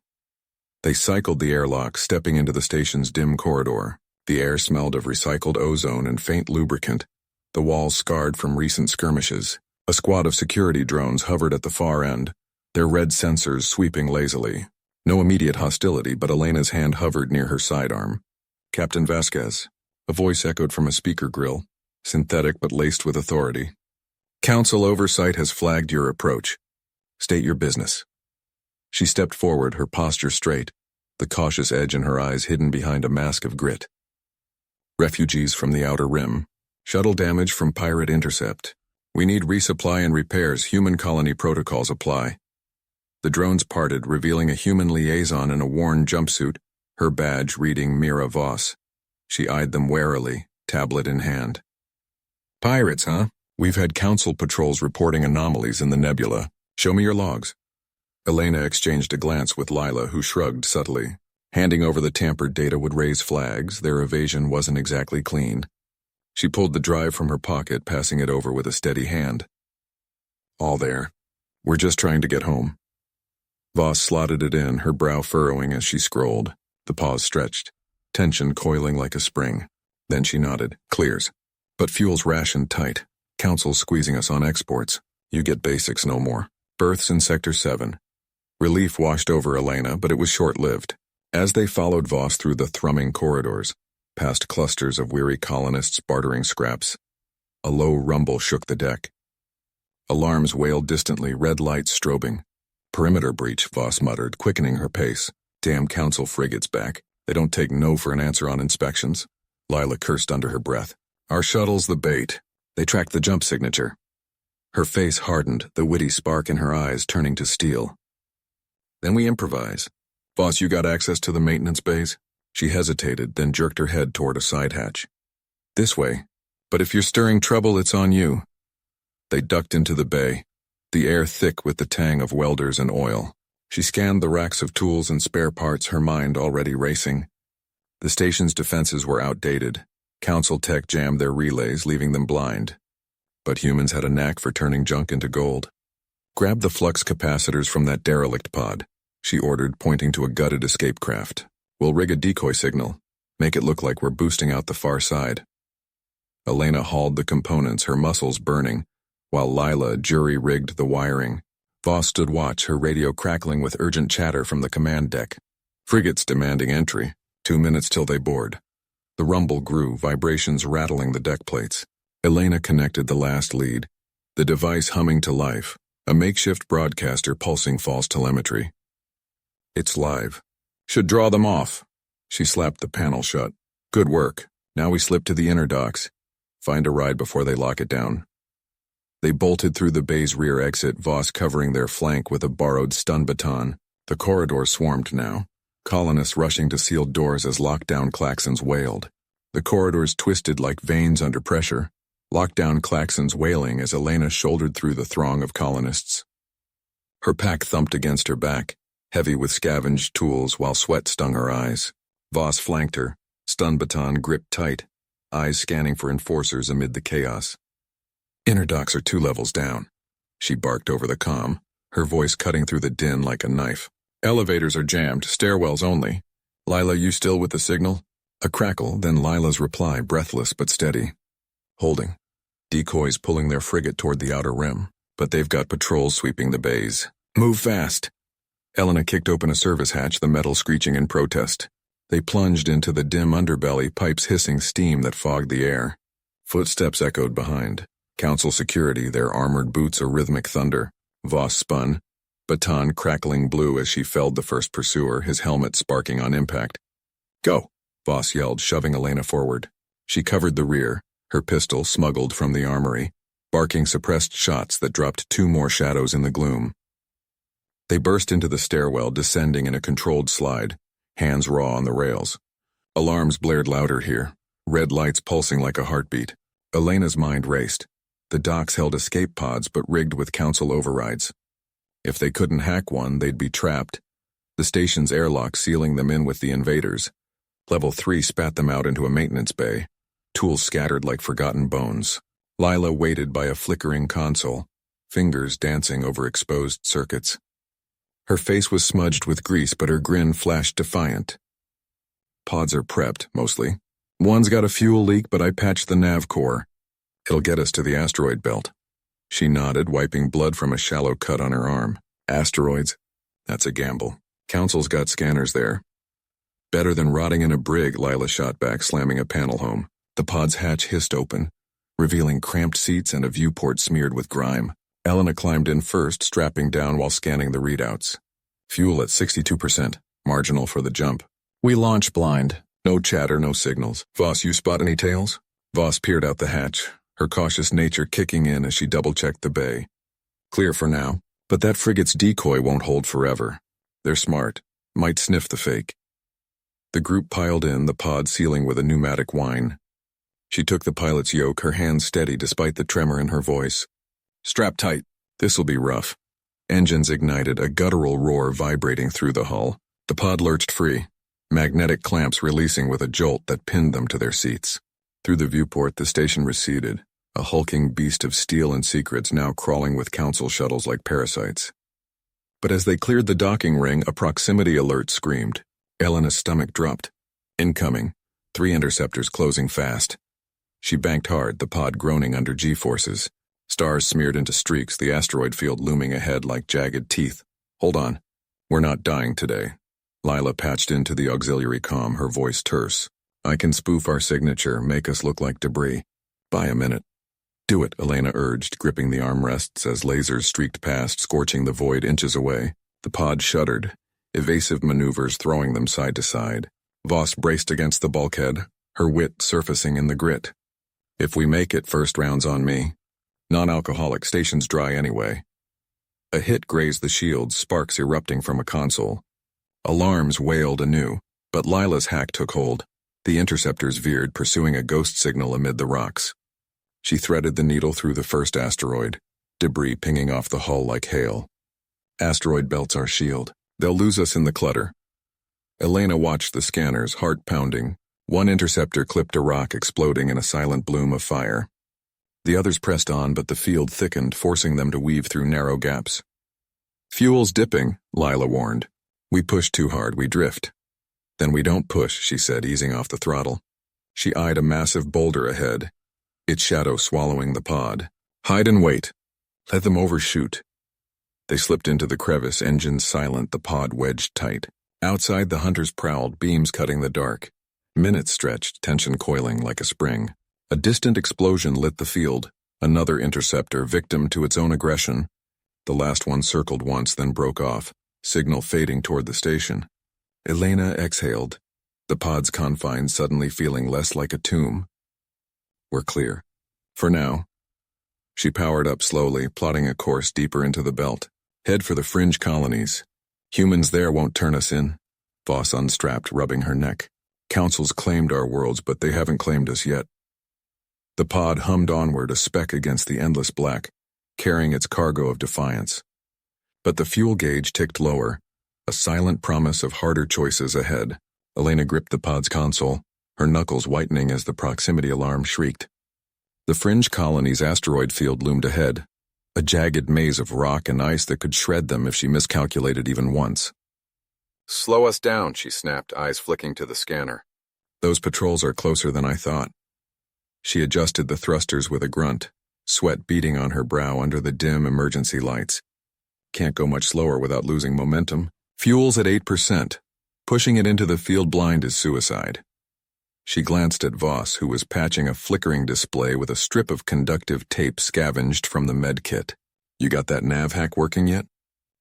They cycled the airlock, stepping into the station's dim corridor. The air smelled of recycled ozone and faint lubricant, the walls scarred from recent skirmishes. A squad of security drones hovered at the far end, their red sensors sweeping lazily. No immediate hostility, but Elena's hand hovered near her sidearm. Captain Vasquez. A voice echoed from a speaker grill, synthetic but laced with authority. Council oversight has flagged your approach. State your business. She stepped forward, her posture straight, the cautious edge in her eyes hidden behind a mask of grit. Refugees from the outer rim. Shuttle damage from pirate intercept. We need resupply and repairs. Human colony protocols apply. The drones parted, revealing a human liaison in a worn jumpsuit, her badge reading Mira Voss. She eyed them warily, tablet in hand. Pirates, huh? We've had council patrols reporting anomalies in the nebula. Show me your logs. Elena exchanged a glance with Lila, who shrugged subtly. Handing over the tampered data would raise flags. Their evasion wasn't exactly clean. She pulled the drive from her pocket, passing it over with a steady hand. All there. We're just trying to get home. Voss slotted it in, her brow furrowing as she scrolled. The pause stretched, tension coiling like a spring. Then she nodded. Clears. But fuel's rationed tight. Council's squeezing us on exports. You get basics no more. Berths in Sector 7. Relief washed over Elena, but it was short-lived. As they followed Voss through the thrumming corridors, past clusters of weary colonists bartering scraps, a low rumble shook the deck. Alarms wailed distantly, red lights strobing. Perimeter breach, Voss muttered, quickening her pace. Damn council frigates back. They don't take no for an answer on inspections. Lila cursed under her breath. Our shuttle's the bait. They tracked the jump signature. Her face hardened, the witty spark in her eyes turning to steel. Then we improvise. Voss, you got access to the maintenance bays? She hesitated, then jerked her head toward a side hatch. This way. But if you're stirring trouble, it's on you. They ducked into the bay, the air thick with the tang of welders and oil. She scanned the racks of tools and spare parts, her mind already racing. The station's defenses were outdated. Council tech jammed their relays, leaving them blind. But humans had a knack for turning junk into gold. Grab the flux capacitors from that derelict pod, she ordered, pointing to a gutted escape craft. We'll rig a decoy signal, make it look like we're boosting out the far side. Elena hauled the components, her muscles burning, while Lila jury-rigged the wiring. Voss stood watch, her radio crackling with urgent chatter from the command deck. Frigates demanding entry. 2 minutes till they board. The rumble grew, vibrations rattling the deck plates. Elena connected the last lead, the device humming to life, a makeshift broadcaster pulsing false telemetry. It's live. Should draw them off. She slapped the panel shut. Good work. Now we slip to the inner docks. Find a ride before they lock it down. They bolted through the bay's rear exit, Voss covering their flank with a borrowed stun baton. The corridor swarmed now, colonists rushing to sealed doors as lockdown klaxons wailed. The corridors twisted like veins under pressure, lockdown klaxons wailing as Elena shouldered through the throng of colonists. Her pack thumped against her back, heavy with scavenged tools while sweat stung her eyes. Voss flanked her, stun baton gripped tight, eyes scanning for enforcers amid the chaos. Inner docks are 2 levels down, she barked over the comm, her voice cutting through the din like a knife. Elevators are jammed, stairwells only. Lila, you still with the signal? A crackle, then Lila's reply, breathless but steady. Holding. Decoys pulling their frigate toward the outer rim, but they've got patrols sweeping the bays. Move fast. Elena kicked open a service hatch, the metal screeching in protest. They plunged into the dim underbelly, pipes hissing steam that fogged the air. Footsteps echoed behind. Council security, their armored boots a rhythmic thunder. Voss spun, baton crackling blue as she felled the first pursuer, his helmet sparking on impact. Go, Voss yelled, shoving Elena forward. She covered the rear, her pistol smuggled from the armory, barking suppressed shots that dropped 2 more shadows in the gloom. They burst into the stairwell, descending in a controlled slide, hands raw on the rails. Alarms blared louder here, red lights pulsing like a heartbeat. Elena's mind raced. The docks held escape pods but rigged with council overrides. If they couldn't hack one, they'd be trapped. The station's airlock sealing them in with the invaders. Level 3 spat them out into a maintenance bay, tools scattered like forgotten bones. Lila waited by a flickering console, fingers dancing over exposed circuits. Her face was smudged with grease, but her grin flashed defiant. Pods are prepped, mostly. One's got a fuel leak, but I patched the nav core. It'll get us to the asteroid belt. She nodded, wiping blood from a shallow cut on her arm. Asteroids? That's a gamble. Council's got scanners there. Better than rotting in a brig, Lila shot back, slamming a panel home. The pod's hatch hissed open, revealing cramped seats and a viewport smeared with grime. Elena climbed in first, strapping down while scanning the readouts. Fuel at 62%, marginal for the jump. We launch blind. No chatter, no signals. Voss, you spot any tails? Voss peered out the hatch, her cautious nature kicking in as she double-checked the bay. Clear for now, but that frigate's decoy won't hold forever. They're smart, might sniff the fake. The group piled in, the pod sealing with a pneumatic whine. She took the pilot's yoke, her hands steady despite the tremor in her voice. Strap tight. This'll be rough. Engines ignited, a guttural roar vibrating through the hull. The pod lurched free, magnetic clamps releasing with a jolt that pinned them to their seats. Through the viewport, the station receded, a hulking beast of steel and secrets now crawling with council shuttles like parasites. But as they cleared the docking ring, a proximity alert screamed. Elena's stomach dropped. Incoming. 3 interceptors closing fast. She banked hard, the pod groaning under G-forces. Stars smeared into streaks, the asteroid field looming ahead like jagged teeth. Hold on. We're not dying today. Lila patched into the auxiliary comm, her voice terse. I can spoof our signature, make us look like debris. Buy a minute. Do it, Elena urged, gripping the armrests as lasers streaked past, scorching the void inches away. The pod shuddered, evasive maneuvers throwing them side to side. Voss braced against the bulkhead, her wit surfacing in the grit. If we make it, first round's on me. Non-alcoholic, station's dry anyway. A hit grazed the shields, sparks erupting from a console. Alarms wailed anew, but Lila's hack took hold. The interceptors veered, pursuing a ghost signal amid the rocks. She threaded the needle through the first asteroid, debris pinging off the hull like hail. Asteroid belt's our shield. They'll lose us in the clutter. Elena watched the scanners, heart pounding. One interceptor clipped a rock, exploding in a silent bloom of fire. The others pressed on, but the field thickened, forcing them to weave through narrow gaps. Fuel's dipping, Lila warned. We push too hard, we drift. Then we don't push, she said, easing off the throttle. She eyed a massive boulder ahead, its shadow swallowing the pod. Hide and wait. Let them overshoot. They slipped into the crevice, engines silent, the pod wedged tight. Outside, the hunters prowled, beams cutting the dark. Minutes stretched, tension coiling like a spring. A distant explosion lit the field, another interceptor, victim to its own aggression. The last one circled once, then broke off, signal fading toward the station. Elena exhaled, the pod's confines suddenly feeling less like a tomb. We're clear. For now. She powered up slowly, plotting a course deeper into the belt. Head for the fringe colonies. Humans there won't turn us in. Voss unstrapped, rubbing her neck. Councils claimed our worlds, but they haven't claimed us yet. The pod hummed onward, a speck against the endless black, carrying its cargo of defiance. But the fuel gauge ticked lower, a silent promise of harder choices ahead. Elena gripped the pod's console, her knuckles whitening as the proximity alarm shrieked. The fringe colony's asteroid field loomed ahead, a jagged maze of rock and ice that could shred them if she miscalculated even once. Slow us down, she snapped, eyes flicking to the scanner. Those patrols are closer than I thought. She adjusted the thrusters with a grunt, sweat beading on her brow under the dim emergency lights. Can't go much slower without losing momentum. Fuel's at 8%. Pushing it into the field blind is suicide. She glanced at Voss, who was patching a flickering display with a strip of conductive tape scavenged from the med kit. You got that nav hack working yet?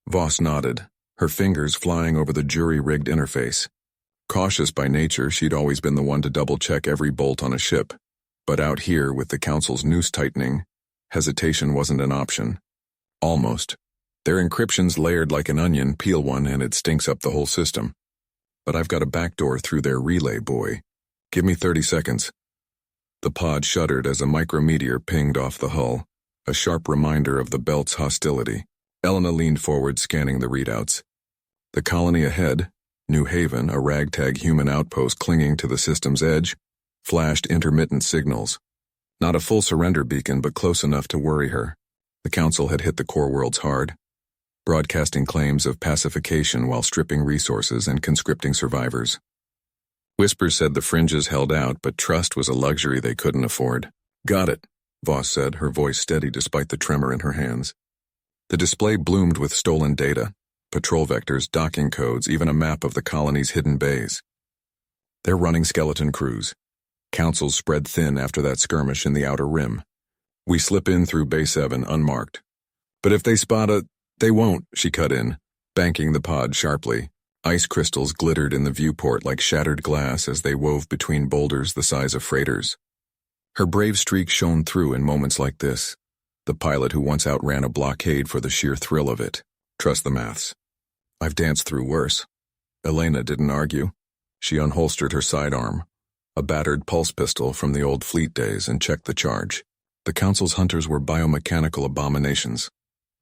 Voss nodded, her fingers flying over the jury-rigged interface. Cautious by nature, she'd always been the one to double-check every bolt on a ship. But out here, with the Council's noose tightening, hesitation wasn't an option. Almost. Their encryption's layered like an onion, peel one and it stinks up the whole system. But I've got a backdoor through their relay, boy. Give me 30 seconds. The pod shuddered as a micrometeor pinged off the hull, a sharp reminder of the belt's hostility. Elena leaned forward, scanning the readouts. The colony ahead, New Haven, a ragtag human outpost clinging to the system's edge, flashed intermittent signals. Not a full surrender beacon, but close enough to worry her. The Council had hit the core worlds hard, broadcasting claims of pacification while stripping resources and conscripting survivors. Whispers said the fringes held out, but trust was a luxury they couldn't afford. Got it, Voss said, her voice steady despite the tremor in her hands. The display bloomed with stolen data, patrol vectors, docking codes, even a map of the colony's hidden bays. They're running skeleton crews. Councils spread thin after that skirmish in the outer rim. We slip in through Bay 7 unmarked. But if they spot a... They won't, she cut in, banking the pod sharply. Ice crystals glittered in the viewport like shattered glass as they wove between boulders the size of freighters. Her brave streak shone through in moments like this. The pilot who once outran a blockade for the sheer thrill of it. Trust the maths. I've danced through worse. Elena didn't argue. She unholstered her sidearm, a battered pulse pistol from the old fleet days, and checked the charge. The Council's hunters were biomechanical abominations.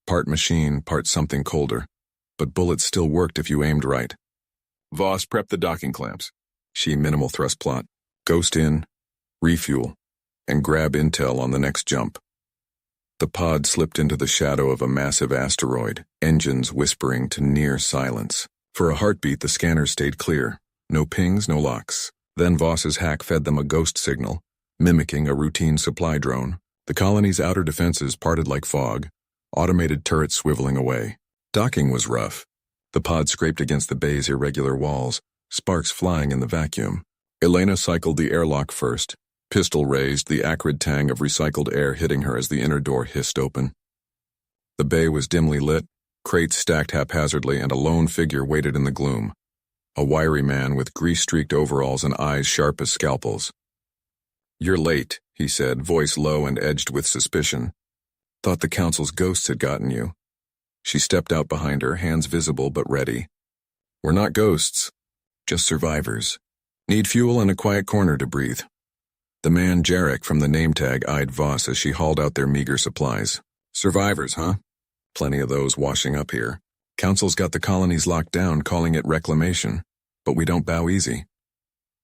Part machine, part something colder. But bullets still worked if you aimed right. Voss, prep the docking clamps. She minimal thrust plot. Ghost in, refuel, and grab intel on the next jump. The pod slipped into the shadow of a massive asteroid, engines whispering to near silence. For a heartbeat, the scanners stayed clear. No pings, no locks. Then Voss's hack fed them a ghost signal, mimicking a routine supply drone. The colony's outer defenses parted like fog, automated turrets swiveling away. Docking was rough. The pod scraped against the bay's irregular walls, sparks flying in the vacuum. Elena cycled the airlock first, pistol raised, the acrid tang of recycled air hitting her as the inner door hissed open. The bay was dimly lit, crates stacked haphazardly, and a lone figure waited in the gloom. A wiry man with grease-streaked overalls and eyes sharp as scalpels. "You're late," he said, voice low and edged with suspicion. "Thought the Council's ghosts had gotten you." She stepped out behind her, hands visible but ready. "We're not ghosts, just survivors. Need fuel and a quiet corner to breathe." The man, Jarek, from the name tag, eyed Voss as she hauled out their meager supplies. "Survivors, huh? Plenty of those washing up here. Council's got the colonies locked down, calling it reclamation, but we don't bow easy."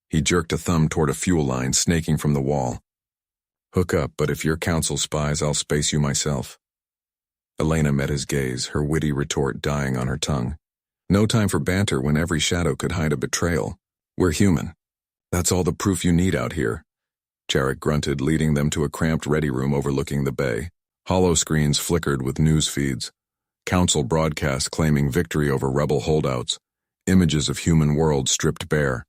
He jerked a thumb toward a fuel line snaking from the wall. "Hook up, but if you're Council spies, I'll space you myself." Elena met his gaze, her witty retort dying on her tongue. No time for banter when every shadow could hide a betrayal. "We're human. That's all the proof you need out here." Jarek grunted, leading them to a cramped ready room overlooking the bay. Hollow screens flickered with news feeds. Council broadcasts claiming victory over rebel holdouts. Images of human worlds stripped bare.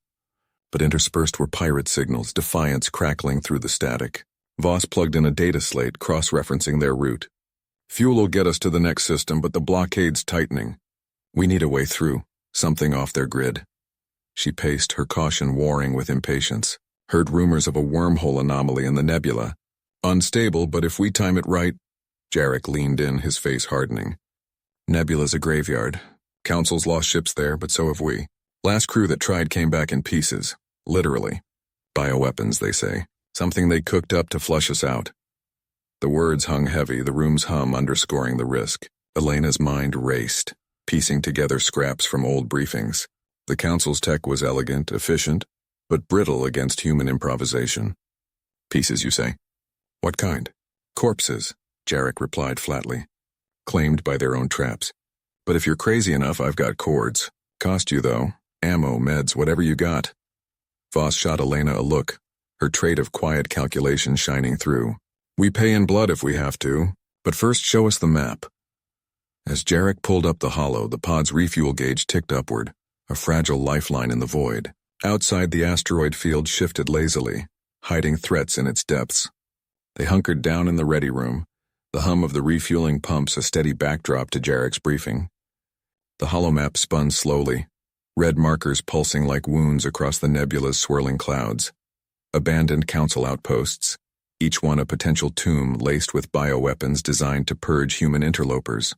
But interspersed were pirate signals, defiance crackling through the static. Voss plugged in a data slate, cross-referencing their route. "Fuel will get us to the next system, but the blockade's tightening. We need a way through, something off their grid." She paced, her caution warring with impatience. Heard rumors of a wormhole anomaly in the nebula. "Unstable, but if we time it right..." Jarek leaned in, his face hardening. "Nebula's a graveyard. Council's lost ships there, but so have we. Last crew that tried came back in pieces. Literally. Bioweapons, they say. Something they cooked up to flush us out." The words hung heavy, the room's hum underscoring the risk. Elena's mind raced, piecing together scraps from old briefings. The Council's tech was elegant, efficient, but brittle against human improvisation. "Pieces, you say? What kind?" "Corpses," Jarek replied flatly. "Claimed by their own traps. But if you're crazy enough, I've got cords. Cost you, though. Ammo, meds, whatever you got." Voss shot Elena a look, her trait of quiet calculation shining through. "We pay in blood if we have to, but first show us the map." As Jarek pulled up the hollow, the pod's refuel gauge ticked upward, a fragile lifeline in the void. Outside, the asteroid field shifted lazily, hiding threats in its depths. They hunkered down in the ready room, the hum of the refueling pumps a steady backdrop to Jarek's briefing. The holomap spun slowly, red markers pulsing like wounds across the nebula's swirling clouds. Abandoned Council outposts, each one a potential tomb laced with bioweapons designed to purge human interlopers.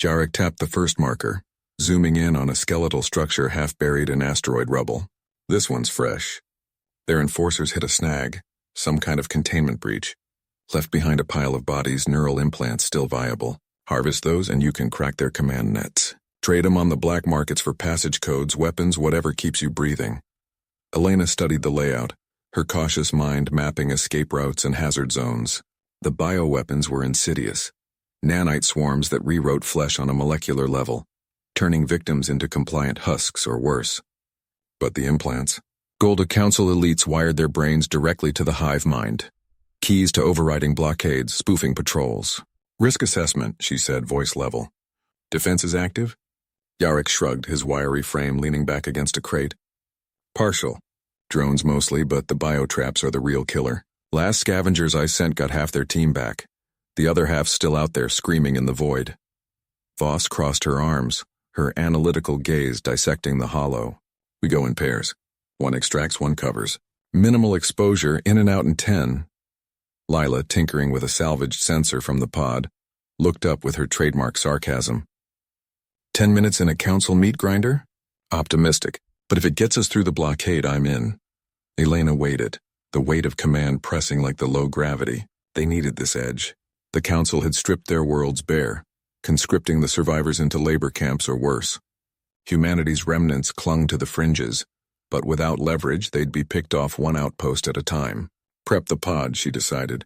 Jarek tapped the first marker, zooming in on a skeletal structure half buried in asteroid rubble. "This one's fresh." Their enforcers hit a snag, some kind of containment breach. Left behind a pile of bodies, neural implants still viable. Harvest those and you can crack their command nets. Trade them on the black markets for passage codes, weapons, whatever keeps you breathing. Elena studied the layout, her cautious mind mapping escape routes and hazard zones. The bioweapons were insidious. Nanite swarms that rewrote flesh on a molecular level, turning victims into compliant husks or worse. But the implants. Golda Council elites wired their brains directly to the hive mind. Keys to overriding blockades, spoofing patrols. Risk assessment, she said, voice level. Defense is active? Yarrick shrugged, his wiry frame leaning back against a crate. Partial. Drones mostly, but the biotraps are the real killer. Last scavengers I sent got half their team back. The other half's still out there screaming in the void. Voss crossed her arms, her analytical gaze dissecting the hollow. We go in pairs. One extracts, one covers. Minimal exposure, in and out in 10. Lila, tinkering with a salvaged sensor from the pod, looked up with her trademark sarcasm. 10 minutes in a council meat grinder? Optimistic, but if it gets us through the blockade, I'm in. Elena waited, the weight of command pressing like the low gravity. They needed this edge. The council had stripped their worlds bare, conscripting the survivors into labor camps or worse. Humanity's remnants clung to the fringes, but without leverage, they'd be picked off one outpost at a time. Prep the pod, she decided.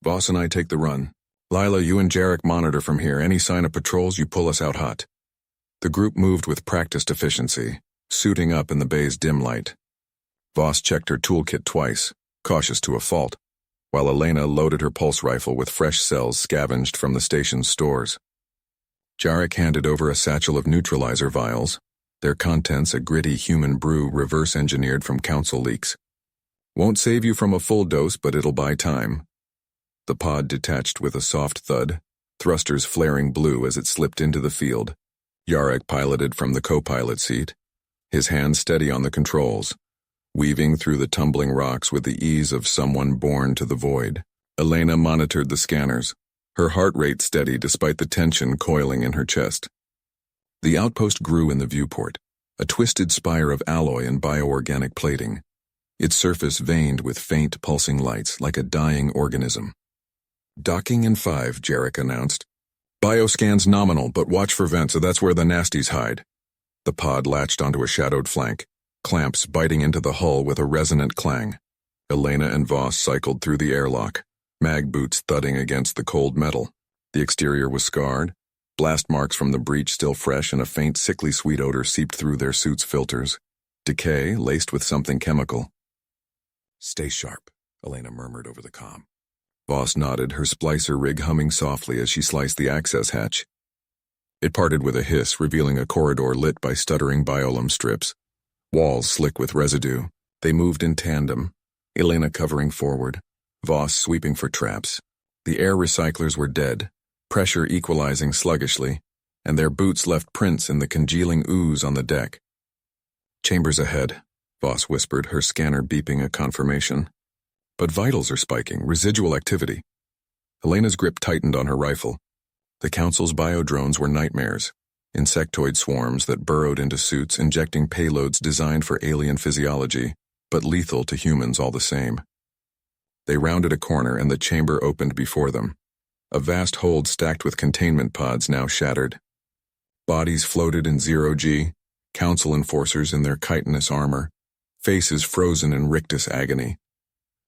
Voss and I take the run. Lila, you and Jarek monitor from here. Any sign of patrols, you pull us out hot. The group moved with practiced efficiency, suiting up in the bay's dim light. Voss checked her toolkit twice, cautious to a fault, while Elena loaded her pulse rifle with fresh cells scavenged from the station's stores. Jarek handed over a satchel of neutralizer vials, their contents a gritty human brew reverse-engineered from council leaks. Won't save you from a full dose, but it'll buy time. The pod detached with a soft thud, thrusters flaring blue as it slipped into the field. Jarek piloted from the co-pilot seat, his hand steady on the controls, weaving through the tumbling rocks with the ease of someone born to the void. Elena monitored the scanners, her heart rate steady despite the tension coiling in her chest. The outpost grew in the viewport, a twisted spire of alloy and bioorganic plating, its surface veined with faint pulsing lights like a dying organism. Docking in 5, Jarek announced. Bioscan's nominal, but watch for vents, so that's where the nasties hide. The pod latched onto a shadowed flank, clamps biting into the hull with a resonant clang. Elena and Voss cycled through the airlock, mag boots thudding against the cold metal. The exterior was scarred, blast marks from the breach still fresh, and a faint sickly sweet odor seeped through their suits' filters. Decay laced with something chemical. Stay sharp, Elena murmured over the comm. Voss nodded, her splicer rig humming softly as she sliced the access hatch. It parted with a hiss, revealing a corridor lit by stuttering biolum strips. Walls slick with residue. They moved in tandem, Elena covering forward, Voss sweeping for traps. The air recyclers were dead, pressure equalizing sluggishly, and their boots left prints in the congealing ooze on the deck. Chambers ahead, Voss whispered, her scanner beeping a confirmation. But vitals are spiking, residual activity. Elena's grip tightened on her rifle. The Council's biodrones were nightmares, insectoid swarms that burrowed into suits, injecting payloads designed for alien physiology, but lethal to humans all the same. They rounded a corner and the chamber opened before them. A vast hold stacked with containment pods now shattered. Bodies floated in zero-G, Council enforcers in their chitinous armor, faces frozen in rictus agony.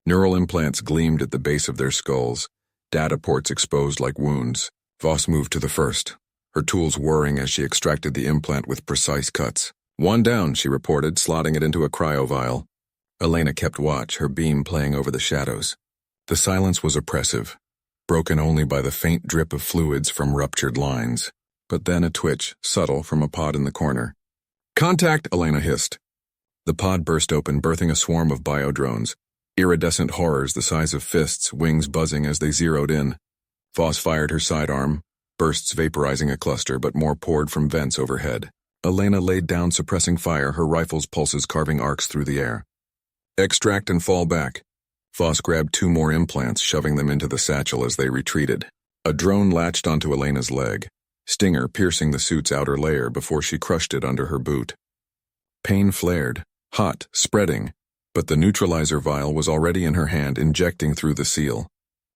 Neural implants gleamed at the base of their skulls, data ports exposed like wounds. Voss moved to the first, her tools whirring as she extracted the implant with precise cuts. One down, she reported, slotting it into a cryovial. Elena kept watch, her beam playing over the shadows. The silence was oppressive, broken only by the faint drip of fluids from ruptured lines. But then a twitch, subtle, from a pod in the corner. "Contact!" Elena hissed. The pod burst open, birthing a swarm of biodrones, iridescent horrors the size of fists, wings buzzing as they zeroed in. Voss fired her sidearm, bursts vaporizing a cluster, but more poured from vents overhead. Elena laid down suppressing fire, her rifle's pulses carving arcs through the air. Extract and fall back. Voss grabbed 2 more implants, shoving them into the satchel as they retreated. A drone latched onto Elena's leg, stinger piercing the suit's outer layer before she crushed it under her boot. Pain flared, hot, spreading, but the neutralizer vial was already in her hand, injecting through the seal.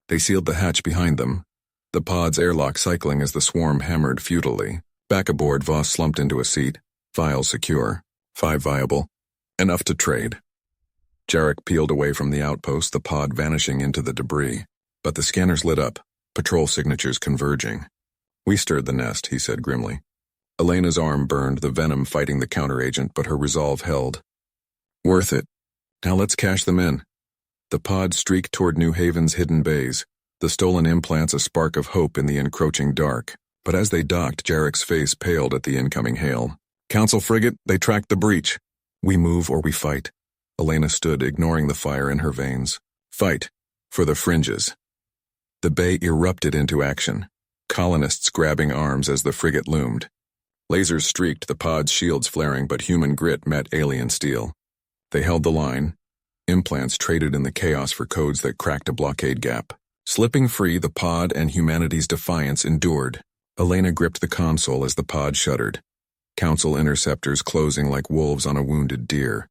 They sealed the hatch behind them, the pod's airlock cycling as the swarm hammered futilely. Back aboard, Voss slumped into a seat, vial secure, 5 viable, enough to trade. Jarek peeled away from the outpost, the pod vanishing into the debris, but the scanners lit up, patrol signatures converging. "We stirred the nest," he said grimly. Elena's arm burned, the venom fighting the counteragent, but her resolve held. "Worth it. Now let's cash them in." The pod streaked toward New Haven's hidden bays, The stolen implants a spark of hope in the encroaching dark, but as they docked, Jarek's face paled at the incoming hail. Council frigate, they tracked the breach. We move or we fight. Elena stood, ignoring the fire in her veins. Fight. For the fringes. The bay erupted into action, colonists grabbing arms as the frigate loomed. Lasers streaked, the pod's shields flaring, but human grit met alien steel. They held the line. Implants traded in the chaos for codes that cracked a blockade gap. Slipping free, the pod and humanity's defiance endured. Elena gripped the console as the pod shuddered. Council interceptors closing like wolves on a wounded deer.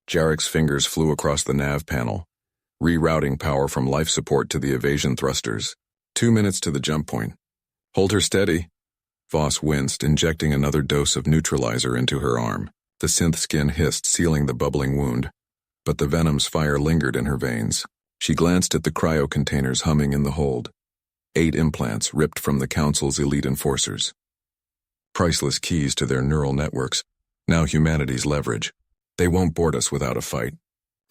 Jarek's fingers flew across the nav panel, rerouting power from life support to the evasion thrusters. 2 minutes to the jump point. Hold her steady. Voss winced, injecting another dose of neutralizer into her arm. The synth skin hissed, sealing the bubbling wound. But the venom's fire lingered in her veins. She glanced at the cryo containers humming in the hold. 8 implants ripped from the Council's elite enforcers. Priceless keys to their neural networks, now humanity's leverage. They won't board us without a fight.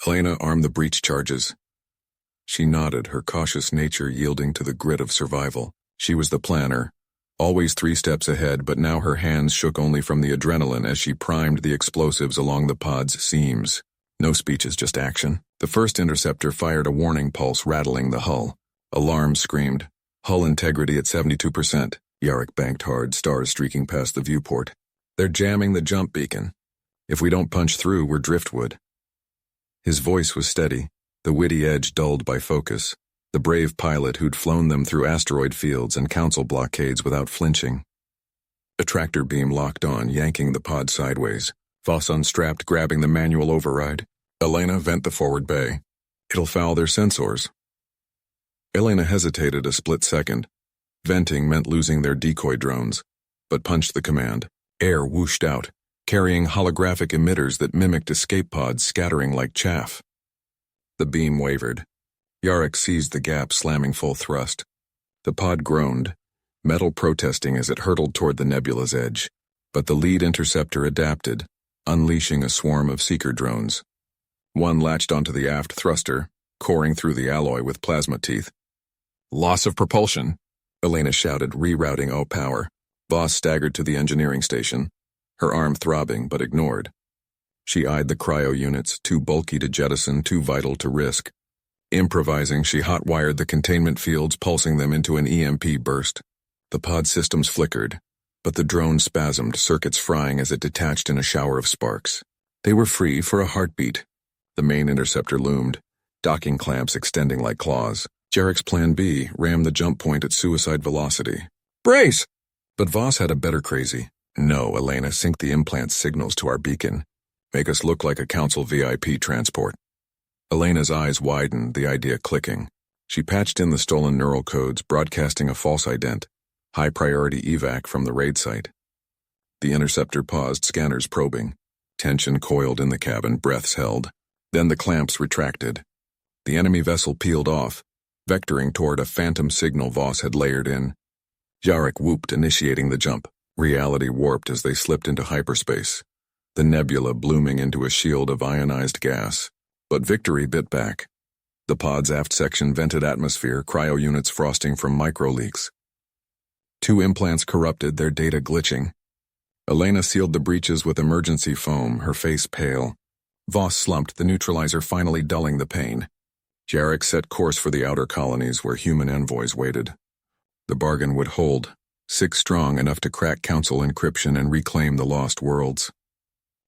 Elena armed the breach charges. She nodded, her cautious nature yielding to the grit of survival. She was the planner, always 3 steps ahead, but now her hands shook only from the adrenaline as she primed the explosives along the pod's seams. No speeches, just action. The first interceptor fired a warning pulse, rattling the hull. Alarm screamed. Hull integrity at 72%. Jarek banked hard, stars streaking past the viewport. They're jamming the jump beacon. If we don't punch through, we're driftwood. His voice was steady, the witty edge dulled by focus. The brave pilot who'd flown them through asteroid fields and council blockades without flinching. A tractor beam locked on, yanking the pod sideways. Voss unstrapped, grabbing the manual override. Elena, vent the forward bay. It'll foul their sensors. Elena hesitated a split second. Venting meant losing their decoy drones, but punched the command. Air whooshed out, carrying holographic emitters that mimicked escape pods scattering like chaff. The beam wavered. Jarek seized the gap, slamming full thrust. The pod groaned, metal protesting as it hurtled toward the nebula's edge. But the lead interceptor adapted, unleashing a swarm of seeker drones. One latched onto the aft thruster, coring through the alloy with plasma teeth. Loss of propulsion, Elena shouted, rerouting O-power. Voss staggered to the engineering station, her arm throbbing but ignored. She eyed the cryo units, too bulky to jettison, too vital to risk. Improvising, she hot-wired the containment fields, pulsing them into an EMP burst. The pod systems flickered, but the drone spasmed, circuits frying as it detached in a shower of sparks. They were free for a heartbeat. The main interceptor loomed, docking clamps extending like claws. Jarek's plan B, ram the jump point at suicide velocity. Brace! But Voss had a better crazy. No, Elena, sync the implant signals to our beacon. Make us look like a council VIP transport. Elena's eyes widened, the idea clicking. She patched in the stolen neural codes, broadcasting a false ident. High-priority evac from the raid site. The interceptor paused, scanners probing. Tension coiled in the cabin, breaths held. Then the clamps retracted. The enemy vessel peeled off, vectoring toward a phantom signal Voss had layered in. Jarek whooped, initiating the jump. Reality warped as they slipped into hyperspace. The nebula blooming into a shield of ionized gas. But victory bit back. The pod's aft section vented atmosphere, cryo units frosting from micro-leaks. 2 implants corrupted, their data glitching. Elena sealed the breaches with emergency foam, her face pale. Voss slumped, the neutralizer finally dulling the pain. Jarek set course for the outer colonies where human envoys waited. The bargain would hold, 6 strong, enough to crack council encryption and reclaim the lost worlds.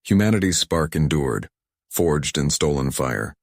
Humanity's spark endured, forged in stolen fire.